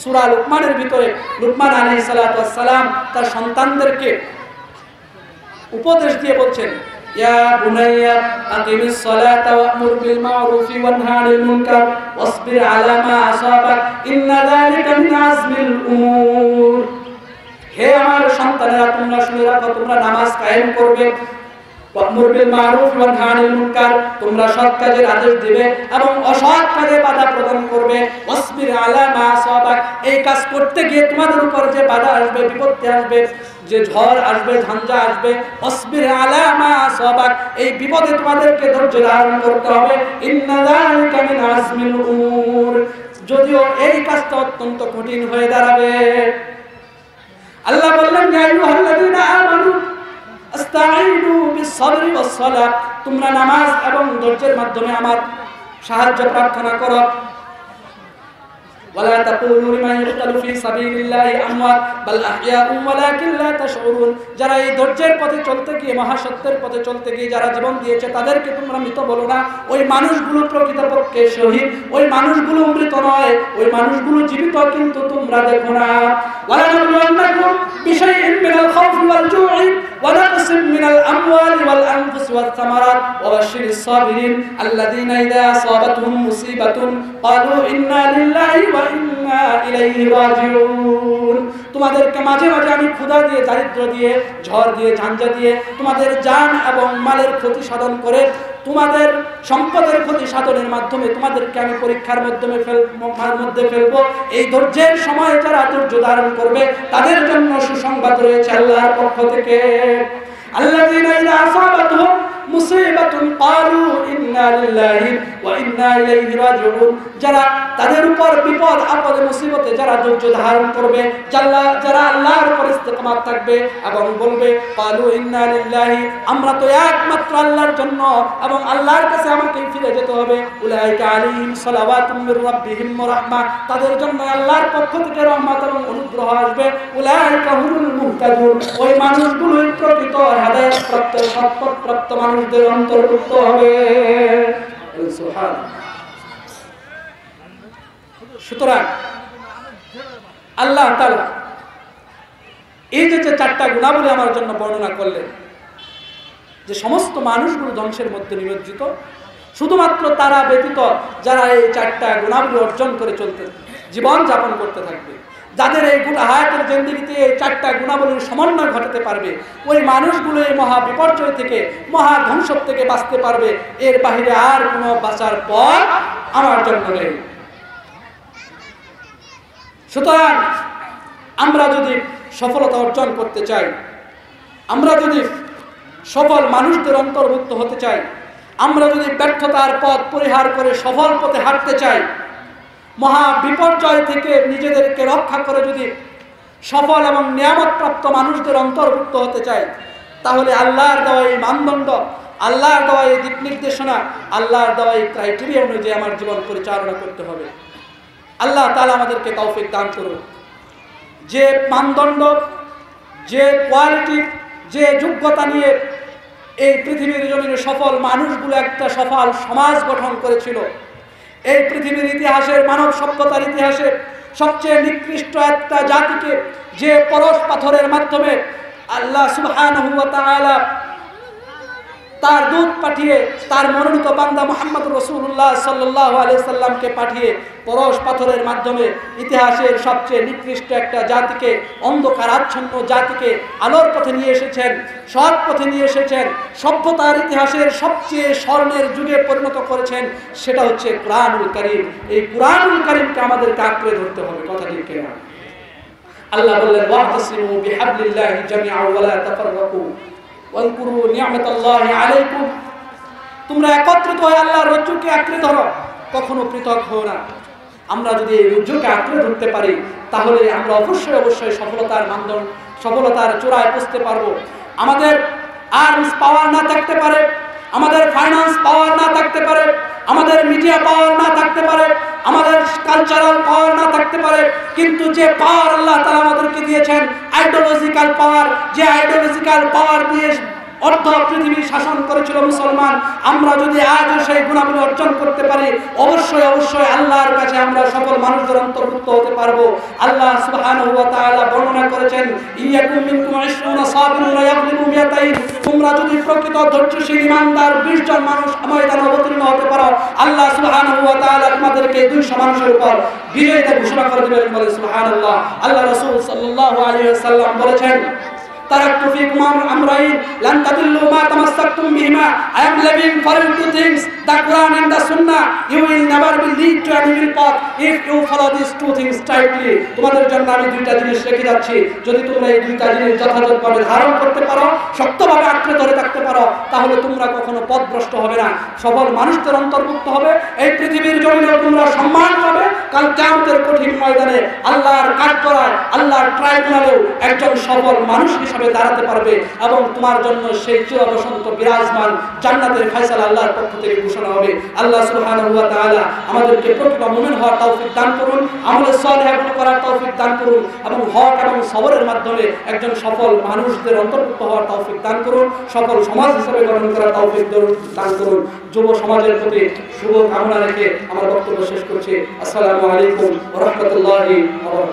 সূরা লুকমানের ভিতরে লুকমান আলাইহিস সালাতু ওয়াস সালাম তার সন্তানদেরকে উপদেশ দিয়ে বলছেন, ইয়া বুনাইয়া আকিমিস সালাতা ওয়া'মুর বিল মা'রুফি ওয়ানহা আনিল মুনকার ওয়াসবির আলা মা আসাবাক ইন্না যালিকা মিন আজমিল উমুর। হে আমার সন্তানেরা, তোমরা শুনে রাখো, তোমরা নামাজ কায়েম করবে, ওয়া'মুর বিল মা'রুফ ওয়ানহা আনিল মুনকার, তোমরা সৎ কাজের আদেশ দিবে এবং অসৎ কাজে বাধা প্রদান করবে। ওয়াসবির আলা মা আসাবাক, এই কাজ করতে গিয়ে তোমাদের উপর যে বাধা আসবে, বিপত্তি আসবে, যে ঝড় আসবে, ঝঞ্ঝা আসবে, ওয়াসবির আলা মা আসাবাক, এই বিপদে তোমাদেরকে ধৈর্য ধারণ করতে হবে। ইন্না যালিকা মিন আজমিল উমুর, যদিও এই কাজটা অত্যন্ত কঠিন হয়ে দাঁড়াবে। আল্লাহ বললেন, ইয়া আইয়ুহাল্লাযীনা আমানু আস্তাঈনু বিস-সাবরি ওয়াস-সালাত, তোমরা নামাজ এবং ধৈর্যের মাধ্যমে আমার সাহায্য প্রার্থনা করো। ওয়ালা তাকুলু লিমান ইউকতালু ফি সাবিলিল্লাহি আমওয়াত বাল আহইয়াউ ওয়ালাকিন লা তাশউরুন, যারা এই ধৈর্যের পথে চলতে গিয়ে, মহাসত্যের পথে চলতে গিয়ে যারা জীবন দিয়েছে, তাদেরকে তোমরা মৃত বলো না। ওই মানুষগুলো প্রকৃতপক্ষে শহীদ, ওই মানুষগুলো মৃত নয়, ওই মানুষগুলো জীবিত, কিন্তু তোমরা দেখো না। ওয়ালা নাবলুওয়ান্নাকুম বিশাইইন মিনাল খাউফি ওয়াল জু'i ওয়া নাকসিম মিনাল আমওয়ালি ওয়াল আনফুসি ওয়াস সামারাত ওয়া বাশশিরিস সাবিরিন আল্লাযীনা ইযা আসাবাতহুম মুসিবাতুন ক্বালু ইন্না লিল্লাহি ওয়া ইন্না ইলাইহি রাজিউন। তোমাদেরকে মাঝে মাঝে আমি ক্ষুধা দিয়ে, দারিদ্র দিয়ে, ঝড় দিয়ে, ঝঞ্ঝা দিয়ে তোমাদের জান এবং মালের ক্ষতি সাধন করে, তোমাদের সম্পদের ক্ষতি সাধনের মাধ্যমে তোমাদেরকে আমি পরীক্ষার মধ্যে ফেলবো। এই ধৈর্যের সময় যারা ধৈর্য ধারণ করবে, তাদের জন্য সুসংবাদ রয়েছে আল্লাহর পক্ষ থেকে। আল্লাযীনা ইযা আসাবাতহুম মুসিবাতুন ক্বালু ইন্না লিল্লাহি ওয়া ইন্না ইলাইহি রাজিউন, যারা তাদের উপর বিপদ আপদে মুসিবতে যারা ধৈর্য ধারণ করবে, যারা আল্লাহর উপর ইস্তেকামাত থাকবে এবং বলবে ক্বালু ইন্না লিল্লাহি, আমরা তো একমাত্র আল্লাহর জন্য এবং আল্লাহর কাছে আমাকেই ফিরে যেতে হবে। উলাইকা আলাইহিম সালাওয়াতুম মির রাব্বিহিম ওয়া রাহমা, তাদের জন্য আল্লাহর পক্ষ থেকে রহমত এবং অনুগ্রহ আসবে। উলাইকা হুমুল মুহতাদুন, ওই মানুষগুলোই প্রকৃত হেদায়েত প্রাপ্ত, সৎপথ প্রাপ্ত মানুষদের অন্তর্ভুক্ত হবে। সুবহানাল্লাহ। সুতরাং আল্লাহ তাআলা এই যে চারটা গুণাবলী আমার জন্য বর্ণনা করলেন, যে সমস্ত মানুষগুলো ধ্বংসের মধ্যে নিমজ্জিত, শুধুমাত্র তারা ব্যতীত যারা এই চারটা গুণাবলী অর্জন করে চলতে, জীবন যাপন করতে থাকবে, যাদের এই গোটা হায়াতের জিন্দেগিতে এই চারটা গুণাবলীর সমন্বয় ঘটাতে পারবে, ওই মানুষগুলো এই মহা বিপর্যয় থেকে, মহা ধ্বংস থেকে বাঁচতে পারবে। এর বাহিরে আর কোনো বাঁচার পথ আমার জন্য নেই। সুতরাং আমরা যদি সফলতা অর্জন করতে চাই, আমরা যদি সফল মানুষদের অন্তর্ভুক্ত হতে চাই, আমরা যদি ব্যর্থতার পথ পরিহার করে সফল পথে হাঁটতে চাই, মহা বিপর্যয় থেকে নিজেদেরকে রক্ষা করে যদি সফল এবং নিয়ামতপ্রাপ্ত মানুষদের অন্তর্ভুক্ত হতে চাই, তাহলে আল্লাহর দেওয়া এই মানদণ্ড, আল্লাহর দেওয়া এই দিক নির্দেশনা, আল্লাহর দেওয়া এই ক্রাইটেরিয়া অনুযায়ী আমার জীবন পরিচালনা করতে হবে। আল্লাহ তাআলা আমাদেরকে তৌফিক দান করুন। যে মানদণ্ড, যে কোয়ালিটি, যে যোগ্যতা নিয়ে এই পৃথিবীর জমিনে সফল মানুষগুলো একটা সফল সমাজ গঠন করেছিল, এই পৃথিবীর ইতিহাসের, মানব সভ্যতার ইতিহাসে সবচেয়ে নিকৃষ্ট একটা জাতিকে যে পরশ পাথরের মাধ্যমে আল্লাহ সুবহানাহু ওয়া তাআলা তার দূত পাঠিয়ে, তার মনোনীত বান্দা মুহাম্মদ রাসূলুল্লাহ সাল্লাল্লাহু আলাইহি সাল্লামকে পাঠিয়ে পরশ পাথরের মাধ্যমে ইতিহাসের সবচেয়ে নিকৃষ্ট একটা জাতিকে, অন্ধকার আচ্ছন্ন জাতিকে আলোর পথে নিয়ে এসেছেন, সৎ পথে নিয়ে এসেছেন, সভ্যতার ইতিহাসের সবচেয়ে স্বর্ণের যুগে পরিণত করেছেন। সেটা হচ্ছে কুরআনুল কারীম। এই কুরআনুল কারীমকে আমাদেরকে আঁকড়ে ধরতে হবে। কথা ঠিক কিনা? আল্লাহ বললেন ওয়াতাসিমু বিহাবলিল্লাহি জামিআন ওয়া লা তাফাররাকু ওয়াযকুরু নি'মাতাল্লাহি আলাইকুম, তোমরা একত্রিত হয়ে আল্লাহর রজ্জুকে আঁকড়ে ধরো, কখনো পৃথক হও না। আমরা যদি এই রজ্জুকে আঁকড়ে ধরতে পারি তাহলে আমরা অবশ্যই অবশ্যই সফলতার মানদণ্ড, সফলতার চূড়ায় পৌঁছতে পারবো। আমাদের আর্মস পাওয়ার না থাকতে পারে, আমাদের ফাইন্যান্স পাওয়ার না থাকতে পারে, আমাদের মিডিয়া পাওয়ার না থাকতে পারে, আমাদের কালচারাল পাওয়ার না থাকতে পারে, কিন্তু যে পাওয়ার আল্লাহ তাআলা আমাদেরকে দিয়েছেন আইডিওলজিক্যাল পাওয়ার, যে আইডিওলজিক্যাল পাওয়ার দিয়ে অর্ধ পৃথিবী শাসন করেছিল মুসলমান, আমরা যদি আজও সেই গুণাবলী অর্জন করতে পারি অবশ্যই অবশ্যই আল্লাহর কাছে আমরা সকল মানুষদের অন্তর্ভুক্ত হতে পারবো। আল্লাহ সুবহানাহু ওয়া তাআলা বর্ণনা করেছেন ইয়াকুম মিনকুম 20 সাবিরুন ইয়াগলিবু মিয়াতাইন, তোমরা যদি প্রকৃত ধৈর্যশীল ঈমানদার 20 জন মানুষ ময়দানে অবতীর্ণ হতে পারো আল্লাহ সুবহানাহু ওয়া তাআলা তোমাদেরকে 200 মানুষের উপর বিজয়ীদের ঘোষণা করে দিবেন। বলে সুবহানাল্লাহ। আল্লাহ রাসূল সাল্লাল্লাহু আলাইহি ওয়াসাল্লাম বলেছেন তারাকতু ফিকুম আমরাইন লান তাদিল্লু মা তামাসসাকতুম বিহিমা, I am living for you two things, the Quran and the Sunnah, you will never be lead to an evil path if you follow these two things tightly। তোমাদের জন্য আমি দুইটা জিনিস রেখে যাচ্ছি, যদি তোমরা এই দুইটা জিনিস যথাযথভাবে ধারণ করতে পারো, শক্তভাবে আঁকড়ে ধরে থাকতে পারো, তাহলে তোমরা কখনো পথভ্রষ্ট হবে না, সফল মানুষদের অন্তর্ভুক্ত হবে, এই পৃথিবীর জমিনে তোমরা সম্মান পাবে, কাল কিয়ামতের কঠিন ময়দানে আল্লাহর কাঠগড়ায় আল্লাহর ট্রাইব্যুনালেও একজন সফল মানুষ হিসেবে দাঁড়াতে পারবে, এবং তোমার জন্য সেই চির বসন্ত বিরাজমান জান্নাতের ফয়সালা আল্লাহর পক্ষ থেকে ঘোষণা হবে। আল্লাহ সুবহানাহু ওয়া তাআলা আমাদেরকে প্রকৃত মুমিন হওয়ার তৌফিক দান করুন, আমলে সালেহ করার তৌফিক দান করুন, এবং হক এবং সবরের মাধ্যমে একজন সফল মানুষদের অন্তর্ভুক্ত হওয়ার তৌফিক দান করুন, সফল সমাজ হিসেবে গঠন করার তৌফিক দান করুন। যুব সমাজের প্রতি শুভ কামনা রেখে আমার বক্তব্য শেষ করছি। আসসালামু আলাইকুম ওয়া রাহমাতুল্লাহি ওয়া বারাকাতুহু।